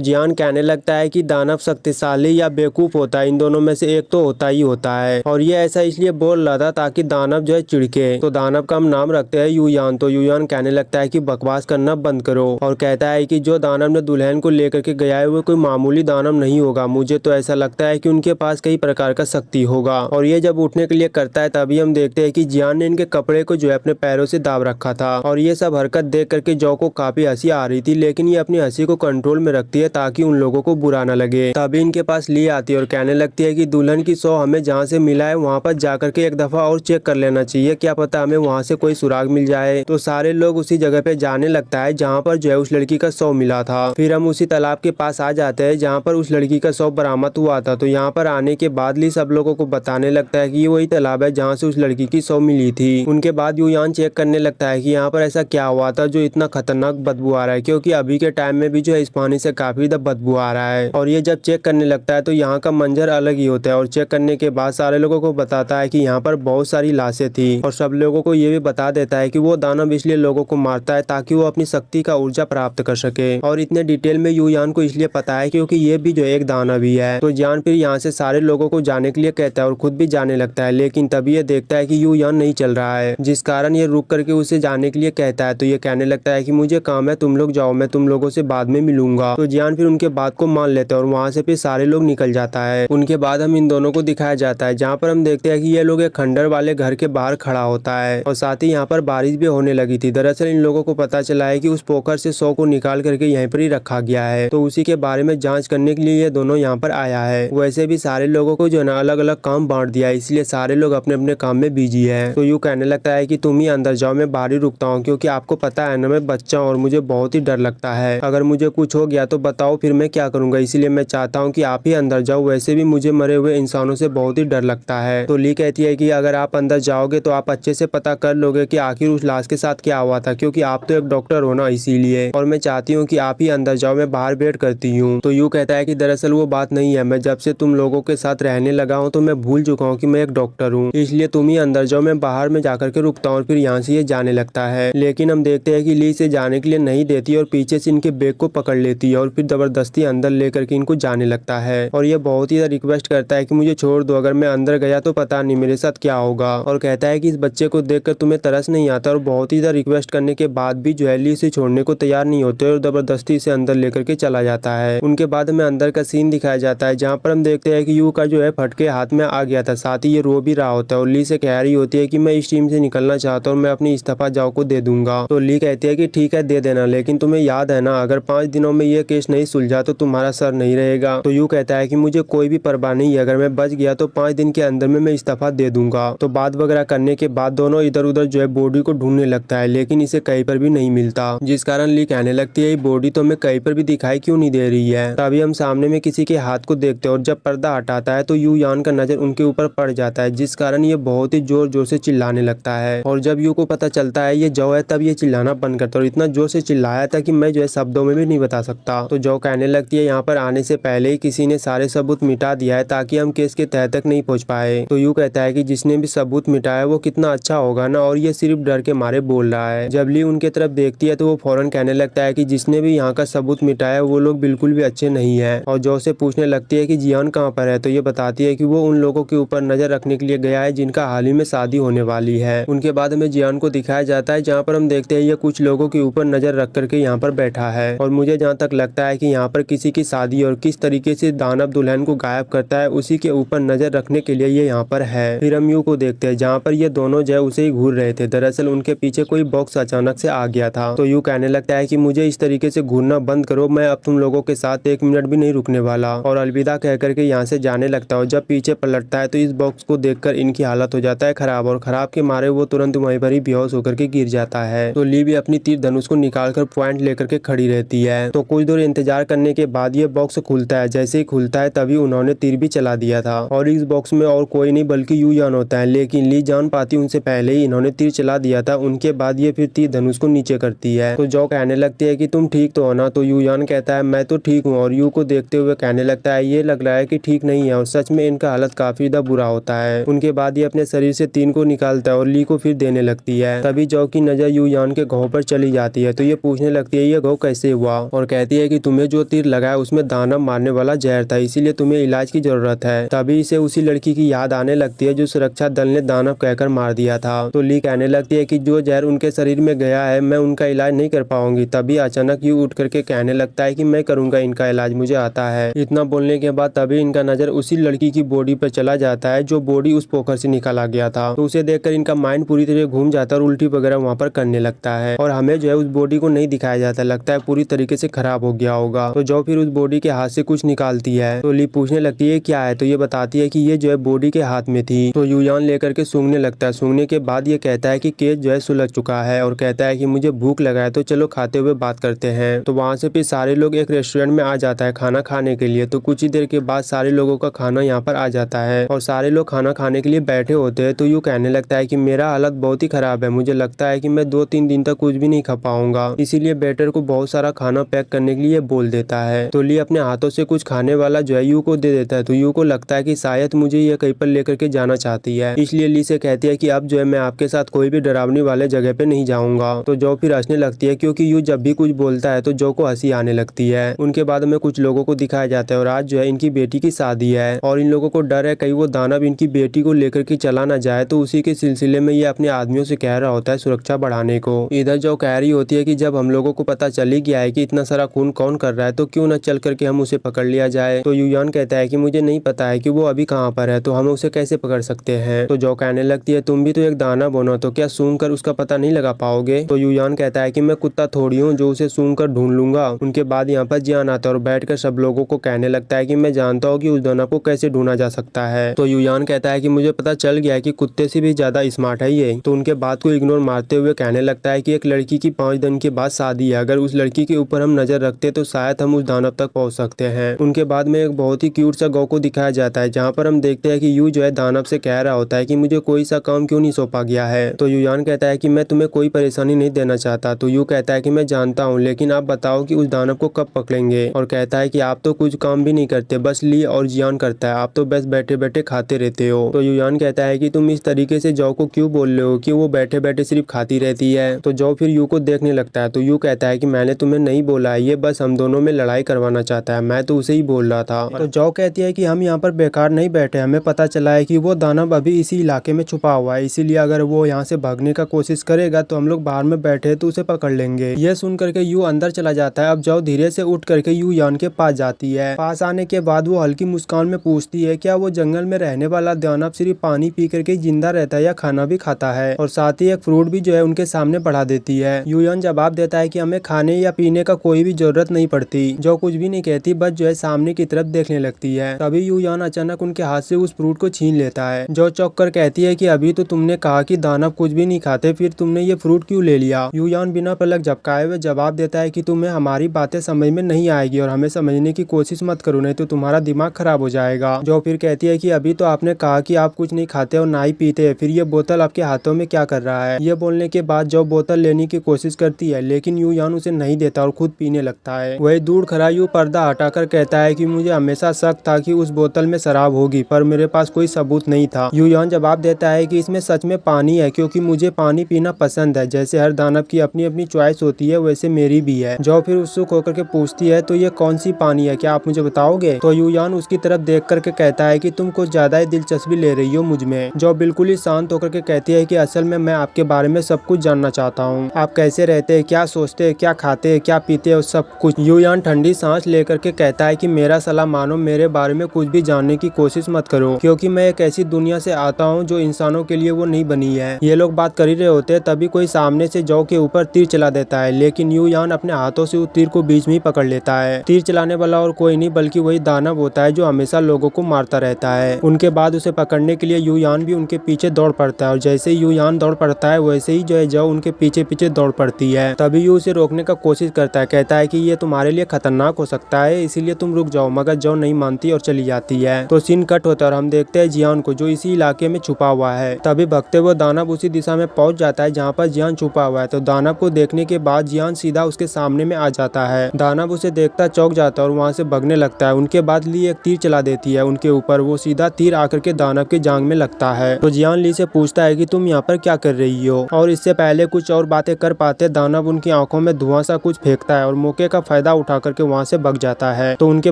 जियान कहने लगता है कि दानव शक्तिशाली या बेवकूफ होता है, इन दोनों में से एक तो होता ही होता है और ये ऐसा इसलिए बोल रहा था ताकि दानव जो है चिढ़के। तो दानव का हम नाम रखते हैं यूयान। तो यूयान कहने लगता है कि बकवास करना बंद करो और कहता है कि जो दानव ने दुल्हन को लेकर के गया है वो कोई मामूली दानव नहीं होगा, मुझे तो ऐसा लगता है कि उनके पास कई प्रकार का शक्ति होगा। और ये जब उठने के लिए करता है तभी हम देखते हैं कि जियान ने इनके कपड़े को जो है अपने पैरों से दाब रखा था और ये सब हरकत देख करके जो को काफी हंसी आ रही थी, लेकिन ये अपनी हंसी को कंट्रोल में रखती है ताकि उन लोगों को बुरा न लगे। तभी इनके पास ली आती है और कहने लगती है कि दुल्हन की शव हमें जहाँ से मिला है वहाँ पर जाकर के एक दफा और चेक कर लेना चाहिए, क्या पता हमें वहाँ से कोई सुराग मिल जाए। तो सारे लोग उसी जगह पे जाने लगता है जहाँ पर जो है उस लड़की का शव मिला था। फिर हम उसी तालाब के पास आ जाते हैं जहाँ पर उस लड़की का शव बरामद हुआ था। तो यहाँ पर आने के बाद ली सब लोगों को बताने लगता है कि ये वही तालाब है जहाँ से उस लड़की की शव मिली थी। उनके बाद यूयान चेक करने लगता है कि यहाँ पर ऐसा क्या हुआ था जो इतना खतरनाक बदबू आ रहा है, क्योंकि अभी के टाइम में भी जो है इस पानी से काफी बदबू आ रहा है। और ये जब चेक करने लगता है तो यहाँ का मंजर अलग ही होता है और चेक करने के बाद सारे लोगों को बताता है कि यहाँ पर बहुत सारी लाशें थी और सब लोगों को ये भी बता देता है कि वो दानव इसलिए लोगों को मारता है ताकि वो अपनी शक्ति का ऊर्जा प्राप्त कर सके। और इतने डिटेल में यूयान को इसलिए पता है क्योंकि ये भी जो एक दानव ही है। तो जियान फिर यहाँ से सारे लोगों को जाने के लिए कहता है और खुद भी जाने लगता है, लेकिन तभी ये देखता है कि यूयान नहीं चल रहा है, जिस कारण ये रुक करके उसे जाने के लिए कहता है। तो ये कहने लगता है कि मुझे काम है, तुम लोग जाओ, मैं तुम लोगों से बाद में मिलूंगा। तो जियान फिर उनके बात को मान लेता है और वहाँ से फिर सारे लोग निकल जाता है। उनके बाद हम इन दोनों को दिखाया जाता है जहाँ पर हम देखते हैं कि ये लोग एक खंडर वाले घर के बाहर खड़ा होता है और साथ ही यहाँ पर बारिश भी होने लगी थी। दरअसल इन लोगों को पता चला है कि उस पोखर से शव को निकाल करके यहीं पर ही रखा गया है, तो उसी के बारे में जांच करने के लिए ये दोनों यहाँ पर आया है। वैसे भी सारे लोगों को जो है ना अलग अलग काम बांट दिया है, इसलिए सारे लोग अपने अपने काम में बिजी है। तो यूँ कहने लगता है कि तुम ही अंदर जाओ, मैं बाहर ही रुकता हूँ, क्योंकि आपको पता है ना मैं बच्चा हूँ और मुझे बहुत ही डर लगता है, अगर मुझे कुछ हो गया तो बताओ फिर मैं क्या करूंगा, इसीलिए मैं चाहता हूँ कि आप ही अंदर जाओ, वैसे भी मुझे मरे हुए इंसानों से बहुत ही डर लगता है। तो ली कहती है कि अगर आप अंदर जाओगे तो आप अच्छे से पता कर लोगे कि आखिर उस लाश के साथ क्या हुआ था, क्योंकि आप तो एक डॉक्टर हो ना, इसीलिए, और मैं चाहती हूँ कि आप ही अंदर जाओ, मैं बाहर वेट करती हूँ। तो यूँ कहता है कि दरअसल वो बात नहीं है, मैं जब से तुम लोगों के साथ रहने लगा हूँ तो मैं भूल चुका हूँ कि मैं एक डॉक्टर हूँ, इसलिए तुम ही अंदर जाओ, मैं बाहर में जाकर के रुकता हूँ। और फिर यहाँ से ये जाने लगता है, लेकिन हम देखते हैं कि ली से जाने के लिए नहीं देती और पीछे से इनके बैग को पकड़ लेती है और फिर जबरदस्ती अंदर लेकर के इनको जाने लगता है। और ये बहुत ही रिक्वेस्ट करता है कि मुझे छोड़ दो, अगर मैं अंदर गया तो पता नहीं मेरे साथ क्या होगा, और कहता है कि इस बच्चे को देखकर तुम्हें तरस नहीं आता। और बहुत ही रिक्वेस्ट करने के बाद भी जो है ली से छोड़ने को तैयार नहीं होते और जबरदस्ती से अंदर लेकर के चला जाता है। उनके बाद हमें अंदर का सीन दिखाया जाता है जहाँ पर हम देखते हैं कि यू का जो है फटके हाथ में आ गया था, साथ ही ये रो भी रहा होता है और ली से कह रही होती है कि मैं इस टीम से निकलना चाहता हूँ, मैं अपनी इस्तीफा जाओ को दे दूंगा। तो ली कहती है कि ठीक है दे देना, लेकिन तुम्हें याद है ना अगर 5 दिनों में ये केस नहीं सुलझा तो तुम्हारा सर नहीं रहेगा। तो यू कहता है कि मुझे कोई भी परवाह नहीं है, अगर मैं बच गया तो 5 दिन के अंदर में मैं इस्तीफा दे दूंगा। तो बात वगैरह करने के बाद दोनों इधर उधर जो है बॉडी को ढूंढने लगता है, लेकिन इसे कहीं पर भी नहीं मिलता, जिस कारण ली कहने लगती है ये बॉडी तो मैं कहीं पर भी दिखाई क्यों नहीं दे रही है। तभी हम सामने में किसी के हाथ को देखते हैं और जब पर्दा हटाता है तो यू यान का नजर उनके ऊपर पड़ जाता है, जिस कारण ये बहुत ही जोर जोर से चिल्लाने लगता है। और जब यू को पता चलता है ये जो है तब ये चिल्लाना बंद करता है और इतना जोर से चिल्लाया था कि मैं जो है शब्दों में भी नहीं बता सकता। तो जो कहने लगती है यहाँ पर आने से पहले ही किसी ने सारे सबूत मिटा दिया है ताकि हम केस के तह तक नहीं पहुँच पाए। तो यू कहता है कि जिसने भी सबूत मिटाया वो कितना अच्छा होगा ना, और ये सिर्फ डर के मारे बोल रहा है। जब ली उनके तरफ देखती है तो वो फौरन कहने लगता है कि जिसने भी यहाँ का सबूत मिटाया वो लोग बिल्कुल भी अच्छे नहीं है। और जो से पूछने लगती है कि जियान कहाँ पर है, तो ये बताती है कि वो उन लोगों के ऊपर नजर रखने के लिए गया है जिनका हाल ही में शादी होने वाली है। उनके बाद हमें जियान को दिखाया जाता है जहाँ पर हम देखते हैं ये कुछ लोगों के ऊपर नजर रख करके यहाँ पर बैठा है। और मुझे जहाँ तक लगता है कि यहाँ पर किसी की शादी और किस तरीके से दानव दुल्हन को गायब करता है उसी के ऊपर नजर रखने के लिए ये यहाँ पर है। फिर हम यू को देखते हैं जहाँ पर ये दोनों जो है उसे ही घूर रहे थे, दरअसल उनके पीछे कोई बॉक्स अचानक से आ गया था। तो यू कहने लगता है कि मुझे इस तरीके से घूरना बंद करो, मैं अब तुम लोगों के साथ 1 मिनट भी नहीं रुकने वाला, और अलविदा कह करके यहाँ से जाने लगता है। जब पीछे पलटता है तो इस बॉक्स को देखकर इनकी हालत हो जाता है खराब, और खराब के मारे वो तुरंत वहीं पर ही बेहोश होकर के गिर जाता है। तो ली भी अपनी तीर धनुष को निकालकर पॉइंट लेकर के खड़ी रहती है। तो कुछ देर इंतजार करने के बाद ये बॉक्स खुलता है, जैसे ही खुलता है तभी उन्होंने तीर भी चला दिया था और इस बॉक्स में और कोई नहीं बल्कि यू यान होता है, लेकिन ली जान पाती उनसे पहले ही इन्होंने तीर चला दिया था। उनके बाद ये फिर तीर धनुष को नीचे करती है। तो जो कहने लगती है कि तुम ठीक तो हो ना, तो यू यान कहता है मैं तो ठीक हूँ, और यू को देखते हुए कहने लगता है ये लग रहा है कि ठीक नहीं है, और सच में इनका हालत काफी बुरा होता है। उनके बाद ये अपने शरीर से तीर को निकालता है और ली को फिर देने लगती है। तभी जो की नजर यूयान के घाव पर चली जाती है तो ये पूछने लगती है ये घाव कैसे हुआ, और कहती है कि तुम्हें जो तीर लगा है उसमें दानव मारने वाला जहर था, इसीलिए तुम्हें इलाज की जरूरत है। तभी इसे उसी लड़की की याद आने लगती है जो सुरक्षा दल ने दानव कहकर मार दिया था। तो ली कहने लगती है कि जो जहर उनके शरीर में गया है मैं उनका इलाज नहीं कर पाऊंगी। तभी अचानक यू उठ करके कहने लगता है कि मैं करूंगा इनका इलाज, मुझे आता है। इतना बोलने के बाद तभी इनका नजर उसी लड़की की बॉडी पर चला जाता है जो बॉडी उस पोखर से निकाला गया था। तो उसे देखकर इनका माइंड पूरी तरह घूम जाता है और उल्टी वगैरह वहाँ पर करने लगता है, और हमें जो है उस बॉडी को नहीं दिखाया जाता, लगता है पूरी तरीके से खराब हो गया होगा। तो जो फिर उस बॉडी के हाथ से कुछ निकालती है तो ली पूछने लगती है क्या है, तो ये बताती है कि ये जो है बॉडी के हाथ में थी। तो यूयान लेकर के सूंघने लगता है। सूंघने के बाद ये कहता है कि केस जो है सुलग चुका है, और कहता है कि मुझे भूख लगा है तो चलो खाते हुए बात करते हैं। तो वहाँ से फिर सारे लोग एक रेस्टोरेंट में आ जाता है खाना खाने के लिए। तो कुछ ही देर के बाद सारे लोगों का खाना यहाँ पर आ जाता है और सारे लोग खाना खाने के लिए बैठे होते हैं। तो यूँ कहने लगता है कि मेरा हालत बहुत ही खराब है, मुझे लगता है कि मैं 2-3 दिन तक कुछ भी नहीं खा पाऊंगा, इसीलिए बेटर को बहुत सारा खाना पैक करने के लिए बोल देता है। तो ली अपने हाथों से कुछ खाने वाला जो है यू को दे देता है। तो यू को लगता है कि शायद मुझे ये कहीं पर लेकर के जाना चाहती है, इसलिए ली से कहती है कि अब जो है मैं आपके साथ कोई भी डरावनी वाले जगह पे नहीं जाऊंगा। तो जो फिर हंसने लगती है क्योंकि यू जब भी कुछ बोलता है तो जो को हंसी आने लगती है। उनके बाद में कुछ लोगों को दिखाया जाता है और आज जो है इनकी बेटी की शादी है और इन लोगों को डर है कहीं वो दानव इनकी बेटी को लेकर के चला ना जाए। तो उसी के सिलसिले में ये अपने आदमियों से कह रहा होता है सुरक्षा बढ़ाने को। इधर जो कह रही होती है कि जब हम लोगों को पता चल ही गया है कि इतना सारा खून कौन कर रहा है तो क्यों न चल करके हम उसे पकड़ लिया जाए। तो यूयान कहता है कि मुझे नहीं पता है कि वो अभी कहाँ पर है, तो हम उसे कैसे पकड़ सकते हैं। तो जो कहने लगती है तुम भी तो एक दानव हो ना, तो क्या सूंघ कर उसका पता नहीं लगा पाओगे। तो यूयान कहता है कि मैं कुत्ता थोड़ी हूँ जो उसे सूंघ कर ढूंढ लूंगा। उनके बाद यहाँ पर जियान आता है और बैठकर सब लोगों को कहने लगता है कि मैं जानता हूँ कि उस दानव को कैसे ढूंढा जा सकता है। तो यूयान कहता है कि मुझे पता चल गया है कि कुत्ते से भी ज्यादा स्मार्ट है ये। तो उनके बात को इग्नोर मारते हुए कहने लगता है कि एक लड़की की 5 दिन के बाद शादी है, अगर उस लड़की के ऊपर हम नजर रखते तो शायद हम उस दानव तक पहुंच सकते हैं। उनके बाद में एक बहुत ही क्यूट सा गौ को दिखाया जाता है जहाँ पर हम देखते हैं कि यू जो है दानव से कह रहा होता है कि मुझे कोई सा काम क्यों नहीं सौंपा गया है। तो यूयान कहता है कि मैं तुम्हें कोई परेशानी नहीं देना चाहता। तो यू कहता है कि मैं जानता हूँ, लेकिन आप बताओ कि उस दानव को कब पकड़ेंगे। और कहता है कि आप तो कुछ काम भी नहीं करते, बस ली और जियान करता है, आप तो बस बैठे बैठे खाते रहते हो। तो यूयान कहता है कि तुम इस तरीके से जौ को क्यों बोल रहे हो कि वो बैठे बैठे सिर्फ खाती रहती है। तो जौ फिर यू को देखने लगता है। तो यू कहता है कि मैंने तुम्हें नहीं बोला है, ये बस हम दोनों में लड़ाई करवाना चाहता है, मैं तो उसे ही बोल रहा था। तो जौ कहती है कि हम यहाँ पर बेकार नहीं बैठे, हमें पता चला है कि वो दानव अभी इसी इलाके में छुपा हुआ है, इसीलिए अगर वो यहाँ से भागने का कोशिश करेगा तो हम लोग बाहर में बैठे तो उसे पकड़ लेंगे। ये सुन करके यू अंदर चला जाता है। अब जौ धीरे से उठ करके यू यान के पास जाती है। पास आने के बाद वो हल्की मुस्कान में पूछती है क्या वो जंगल में रहने वाला दानव सिर्फ पानी पी करके जिंदा रहता है या खाना भी खाता है, और साथ ही एक फ्रूट भी जो है उनके सामने बढ़ा देती है। यूयान जवाब देता है कि हमें खाने या पीने का कोई भी जरूरत नहीं पड़ती। जो कुछ भी नहीं कहती, बस जो है सामने की तरफ देखने लगती है। तभी यूयान अचानक उनके हाथ से उस फ्रूट को छीन लेता है। जो चौंक कर कहती है कि अभी तो तुमने कहा कि दानव कुछ भी नहीं खाते, फिर तुमने ये फ्रूट क्यों ले लिया। यूयान बिना पलक झपकाए हुए जवाब देता है कि तुम्हें हमारी बातें समझ में नहीं आएगी और हमें समझने की कोशिश मत करो, नहीं तो तुम्हारा दिमाग खराब हो जाएगा। जो फिर कहती है कि अभी तो आपने कहा कि आप कुछ नहीं खाते और ना ही पीते, फिर ये बोतल आपके हाथों में क्या कर रहा है। ये बोलने के बाद जो बोतल लेने की कोशिश करती है, लेकिन यूयान उसे नहीं देता और खुद पीने लगता है। वही दूर खड़ा यू पर्दा हटाकर कहता है कि मुझे हमेशा शक था कि उस बोतल में शराब होगी, पर मेरे पास कोई सबूत नहीं था। यूयान जवाब देता है कि इसमें सच में पानी है, क्योंकि मुझे पानी पीना पसंद है। जैसे हर दानव की अपनी अपनी चॉइस होती है, वैसे मेरी भी है। जो फिर उत्सुक होकर के पूछती है तो ये कौन सी पानी है, क्या आप मुझे बताओगे। तो यूयान उसकी तरफ देख करके कहता है कि तुम कुछ ज्यादा ही दिलचस्पी ले रही हो मुझ में। जो बिल्कुल ही शांत होकर के कहती है कि असल में मैं आपके बारे में सब कुछ जानना चाहता हूँ, आप कैसे रहते हैं, क्या सोचते हैं, क्या खाते हैं, क्या पीते हैं, सब कुछ। यूयान ठंडी सांस लेकर के कहता है कि मेरा सलाह मानो, मेरे बारे में कुछ भी जानने की कोशिश मत करो, क्योंकि मैं एक ऐसी दुनिया से आता हूँ जो इंसानों के लिए वो नहीं बनी है। ये लोग बात कर ही रहे होते हैं, तभी कोई सामने से जौ के ऊपर तीर चला देता है, लेकिन यूयान अपने हाथों से उस तीर को बीच में ही पकड़ लेता है। तीर चलाने वाला और कोई नहीं बल्कि वही दानव होता है जो हमेशा लोगों को मारता रहता है। उनके बाद उसे पकड़ने के लिए यूयान भी उनके पीछे दौड़ पड़ता है, और जैसे ही यूयान दौड़ पड़ता है वैसे ही जो है जौ उनके पीछे पीछे दौड़ पड़ती है। तभी यू उसे रोकने का कोशिश करता है, कहता है कि ये तुम्हारे लिए खतरनाक हो सकता है, इसीलिए तुम रुक जाओ, मगर जौ नहीं मानती और चली जाती है। तो सीन कट होता है और हम देखते हैं जियान को जो इसी इलाके में छुपा हुआ है। तभी भगते हुए दानव उसी दिशा में पहुंच जाता है जहाँ पर जियान छुपा हुआ है। तो दानव को देखने के बाद जियान सीधा उसके सामने में आ जाता है। दानव उसे देखता चौंक जाता है और वहाँ से भागने लगता है। उनके बाद ली एक तीर चला देती है उनके ऊपर, वो सीधा तीर आकर के दानव के जांग में लगता है। तो जियान ली से पूछता है कि तुम यहाँ पर क्या कर रही हो। और इससे पहले कुछ और बातें कर पाते दानव उनकी आंखों में धुआं सा कुछ फेंकता है और मौके का फायदा उठा करके वहाँ से भाग जाता है। तो उनके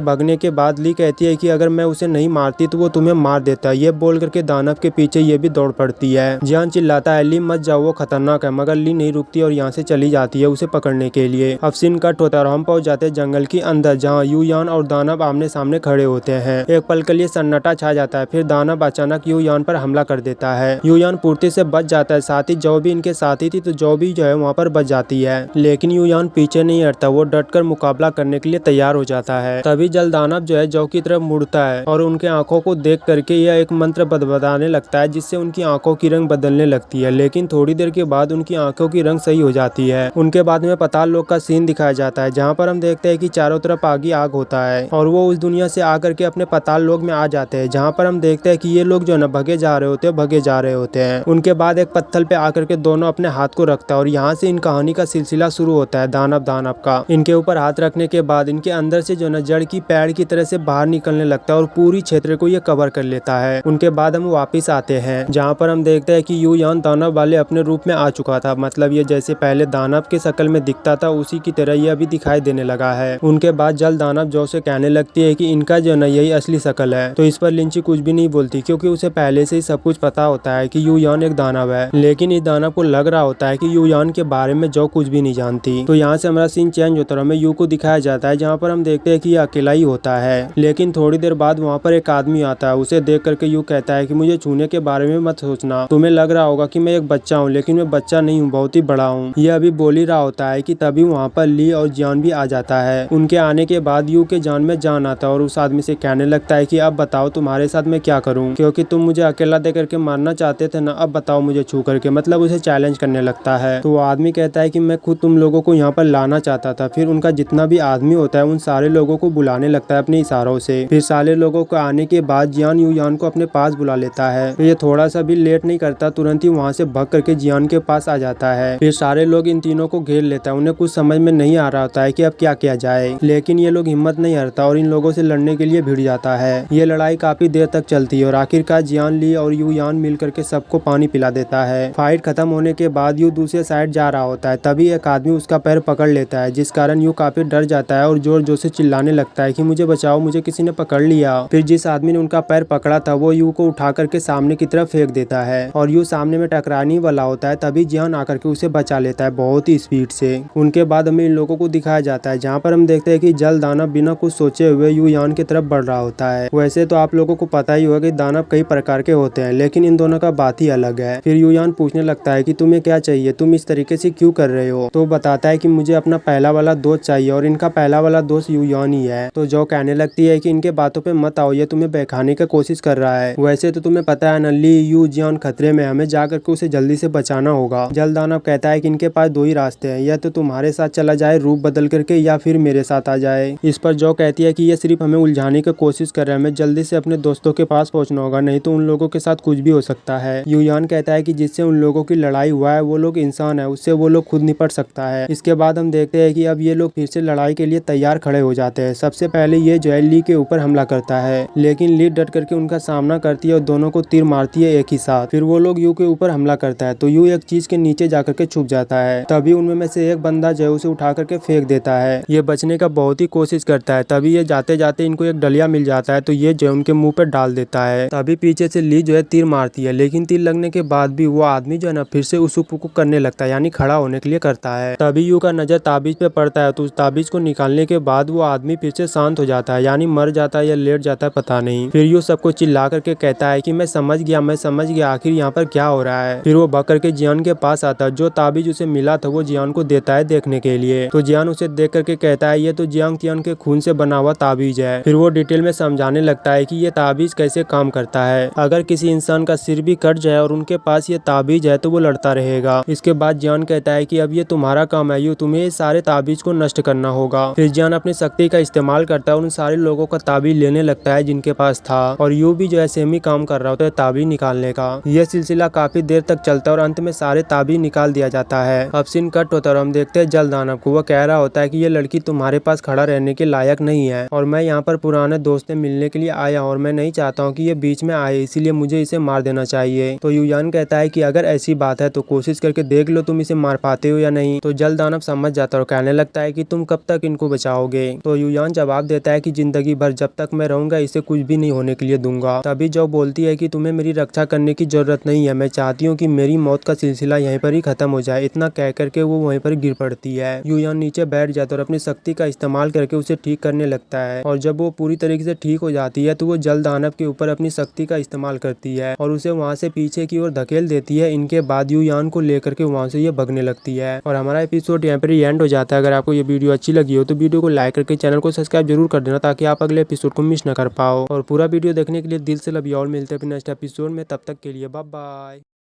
भागने के बाद ली कहती है कि अगर मैं उसे नहीं मारती तो वो तुम्हें मार देता है। ये बोल करके दानव के पीछे ये भी दौड़ पड़ती है। जियान चिल्लाता है ली मत जाओ, वो खतरनाक है, मगर ली नहीं रुकती और यहाँ से चली जाती है उसे पकड़ने के लिए। अब सीन कट होता है और हम पहुंच जाते हैं जंगल के अंदर, जहाँ यू यान और दानव आमने सामने खड़े होते हैं। एक पल के लिए सन्नाटा छा जाता है, फिर दानव अचानक यू यान पर हमला कर देता है। यू यान पूर्ति से बच जाता है, साथ ही जो भी इनके साथी थी तो जो भी जो है वहाँ पर बच जाती है। लेकिन यू यान पीछे नहीं हटता, वो डटकर मुकाबला करने के लिए तैयार हो जाता है। तभी जल दानव जो है जो की तरफ मुड़ता है और उनके आंखों को देख करके यह एक मंत्र बदबदाने लगता है, जिससे उनकी आंखों की रंग बदलने लगती है। लेकिन थोड़ी देर के बाद उनकी आंखों की रंग सही हो जाती है। उनके बाद में पाताल लोक का सीन दिखाया जाता है, जहाँ पर हम देखते हैं कि चारों तरफ आग ही आग होता है और वो उस दुनिया से आकर के अपने पाताल लोक में आ जाते हैं, जहाँ पर हम देखते हैं कि ये लोग जो है भगे जा रहे होते हैं। उनके बाद एक पत्थर पे आकर के दोनों अपने हाथ को रखता है और यहाँ से इन कहानी का सिलसिला शुरू होता है दानव का। इनके ऊपर हाथ रखने के बाद इनके अंदर से जो है जड़ की पेड़ की तरह से बाहर निकलने लगता है और पूरी क्षेत्र को ये कवर कर लेता है। उनके बाद हम वापिस आते हैं, जहाँ पर हम देखते हैं कि यू यान दानव वाले अपने रूप में आ चुका था। मतलब ये जैसे पहले दानव के शक्ल में दिखता था उसी की तरह ये अभी दिखाई देने लगा है। उनके बाद जल दानव जो से कहने लगती है कि इनका जो है यही असली शक्ल है। तो इस पर लिंची कुछ भी नहीं बोलती, क्योंकि उसे पहले से ही सब कुछ पता होता है कि यू यान एक दानव है। लेकिन इस दानव को लग रहा होता है कि यू यान के बारे में जो कुछ भी नहीं जानती। तो यहाँ से हमारा सीन चेंज होता है, हमें यू को दिखाया जाता है, जहाँ पर हम देखते हैं कि ये अकेला ही होता है। लेकिन थोड़ी देर बाद वहाँ पर एक आदमी आता है, उसे देख करके यू कहता है कि मुझे छूने के बारे में मत सोचना, तुम्हें लग रहा होगा कि मैं एक बच्चा हूँ, लेकिन मैं बच्चा नहीं हूँ, बहुत ही बड़ा हूँ। ये अभी बोल ही रहा होता है कि तभी वहाँ पर ली और जियान भी आ जाता है। उनके आने के बाद यू के जान में जान आता है और उस आदमी से कहने लगता है कि अब बताओ तुम्हारे साथ मैं क्या करूँ, क्योंकि तुम मुझे अकेला दे करके मारना चाहते थे ना, अब बताओ मुझे छू करके। मतलब उसे चैलेंज करने लगता है। तो वो आदमी कहता है कि मैं खुद तुम लोगों को यहाँ पर लाना चाहता था। फिर उनका जितना भी आदमी होता है उन सारे लोगों को बुलाने लगता है अपने इशारों से। फिर सारे लोगों को आने के बाद जियान यू यान को अपने पास बुला लेता है। तो ये थोड़ा सा भी लेट नहीं करता, तुरंत ही वहाँ से भाग करके जियान के पास आ जाता है। फिर सारे लोग इन तीनों को घेर लेता है। उन्हें कुछ समझ में नहीं आ रहा होता है कि अब क्या किया जाए, लेकिन ये लोग हिम्मत नहीं हारता और इन लोगों से लड़ने के लिए भिड़ जाता है। ये लड़ाई काफी देर तक चलती है और आखिरकार जियान ली और यू यान मिल करके सबको पानी पिला देता है। फाइट खत्म होने के बाद यू दूसरे साइड जा रहा होता है, तभी एक आदमी उसका पैर पकड़ लेता है, जिस कारण यू काफी डर जाता है और जोर जोर से चिल्लाने लगता है कि मुझे बचाओ, मुझे किसी ने पकड़ लिया। फिर जिस आदमी ने उनका पैर पकड़ा था वो यू को उठा करके सामने की तरफ फेंक देता है और यू सामने में टकराने वाला होता है, तभी जियान आकर के उसे बचा लेता है बहुत ही स्पीड से। उनके बाद हमें इन लोगों को दिखाया जाता है, जहाँ पर हम देखते हैं कि जल दानव बिना कुछ सोचे हुए यू यान की तरफ बढ़ रहा होता है। वैसे तो आप लोगों को पता ही होगा कि दानव कई प्रकार के होते हैं, लेकिन इन दोनों का बात ही अलग है। फिर यू यान पूछने लगता है कि तुम्हें क्या चाहिए, तुम इस तरीके से क्यों कर रहे हो। तो बताता है कि मुझे अपना पहला वाला दोस्त चाहिए और इनका पहला वाला दोस्त यू यान ही है। तो जो कहने लगती है कि इनके बातों पे मत आओ, ये तुम्हें बहकाने की कोशिश कर रहा है। वैसे तो तुम्हें पता है ली यू जियान खतरे में, हमें जाकर के उसे जल्दी से बचाना होगा। जल दानव कहता है कि इनके पास दो ही रास्ते हैं, या तो तुम्हारे साथ चला जाए रूप बदल करके, या फिर मेरे साथ आ जाए। इस पर जो कहती है कि ये सिर्फ हमें उलझाने की कोशिश कर रहा है, हमें जल्दी से अपने दोस्तों के पास पहुंचना होगा, नहीं तो उन लोगों के साथ कुछ भी हो सकता है। यू यान कहता है कि जिससे उन लोगों की लड़ाई हुआ है वो लोग इंसान है, उससे वो लोग खुद निपट सकता है। इसके बाद हम देखते हैं कि अब ये लोग फिर से लड़ाई के लिए तैयार खड़े हो जाते हैं। सबसे पहले ये जो है ली के ऊपर हमला करता है, लेकिन ली डट करके उनका सामना करती है और दोनों को तीर मारती है एक ही साथ। फिर वो लोग यू के ऊपर हमला करता है, तो यू एक चीज के नीचे जाकर के छुप जाता है। तभी उनमें में से एक बंदा जो है उसे उठा करके फेंक देता है। ये बचने का बहुत ही कोशिश करता है, तभी ये जाते जाते इनको एक डलिया मिल जाता है, तो ये जो है उनके मुंह पे डाल देता है। तभी पीछे से ली जो है तीर मारती है, लेकिन तीर लगने के बाद भी वो आदमी जो है ना फिर से उसुक पुकुक करने लगता है, यानी खड़ा होने के लिए करता है। तभी यू का नजर ताबीज पे पड़ता है, तो उस ताबीज को निकालने के बाद वो आदमी फिर से शांत हो जाता है, यानी मर जाता है या लेट जाता है पता नहीं। फिर यू सबको चिल्ला करके कहता है कि मैं समझ गया आखिर यहाँ पर क्या हो रहा है। फिर वो भाग करके जियान के पास आता है, जो ताबीज उसे मिला था वो जियान को देता है देखने के लिए। तो जियान उसे देख करके कहता है ये तो जियांग तियान के खून से बना हुआ ताबीज है। फिर वो डिटेल में समझाने लगता है कि ये ताबीज कैसे काम करता है। अगर किसी इंसान का सिर भी कट जाए और उनके पास ये ताबीज है तो वो लड़ता रहेगा। इसके बाद जियान कहता है कि अब ये तुम्हारा काम है, यू तुम्हें सारे ताबीज को नष्ट करना होगा। फिर जियान अपनी शक्ति का इस्तेमाल करता है और उन सारे लोगों का ताबीज लेने लगता है जिनके पास था, और यू भी जो है सेम ही काम कर रहा होता है ताबीज निकालने का। यह सिलसिला काफी देर तक चलता है और अंत में सारे ताबीज निकाल दिया जाता है। अब सीन कट होता है और हम देखते हैं जल दानव को। वो कह रहा होता है कि ये लड़की तुम्हारे पास खड़ा रहने के लायक नहीं है और मैं यहाँ पर पुराने दोस्त से मिलने के लिए आया और मैं नहीं चाहता हूँ कि ये बीच में आए, इसीलिए मुझे इसे मार देना चाहिए। तो यू युयान कहता है कि अगर ऐसी बात है तो कोशिश करके देख लो तुम इसे मार पाते हो या नहीं। तो जल दानव समझ जाता है और कहने लगता है कि तुम कब तक इनको बचाओगे। तो युयान जवाब देता है कि जिंदगी भर जब तक मैं रहूंगा इसे कुछ भी नहीं होने के लिए दूंगा। तभी जो बोलती है कि तुम्हें मेरी रक्षा करने की जरूरत नहीं है, मैं चाहती हूँ कि मेरी मौत का सिलसिला यहीं पर ही खत्म हो जाए। इतना कह करके वो वहीं पर गिर पड़ती है। युयान नीचे बैठ जाता है और अपनी शक्ति का इस्तेमाल करके उसे ठीक करने लगता है और जब वो पूरी तरीके से ठीक हो जाती है तो वो जल दानव के ऊपर अपनी शक्ति का इस्तेमाल करती है और उसे वहां से पीछे की ओर धकेल देती है। इनके बाद युयान को लेकर के वहां से ये भगने लगती है और हमारा एपिसोड यहाँ पर एंड हो जाता है। अगर आपको ये वीडियो अच्छी लगी हो तो वीडियो को लाइक करके चैनल को सब्सक्राइब जरूर कर देना ताकि आप अगले एपिसोड को मिस न कर पाओ। और पूरा वीडियो देखने के लिए दिल से लव यू ऑल। मिलते हैं नेक्स्ट एपिसोड में, तब तक के लिए बाय बाय।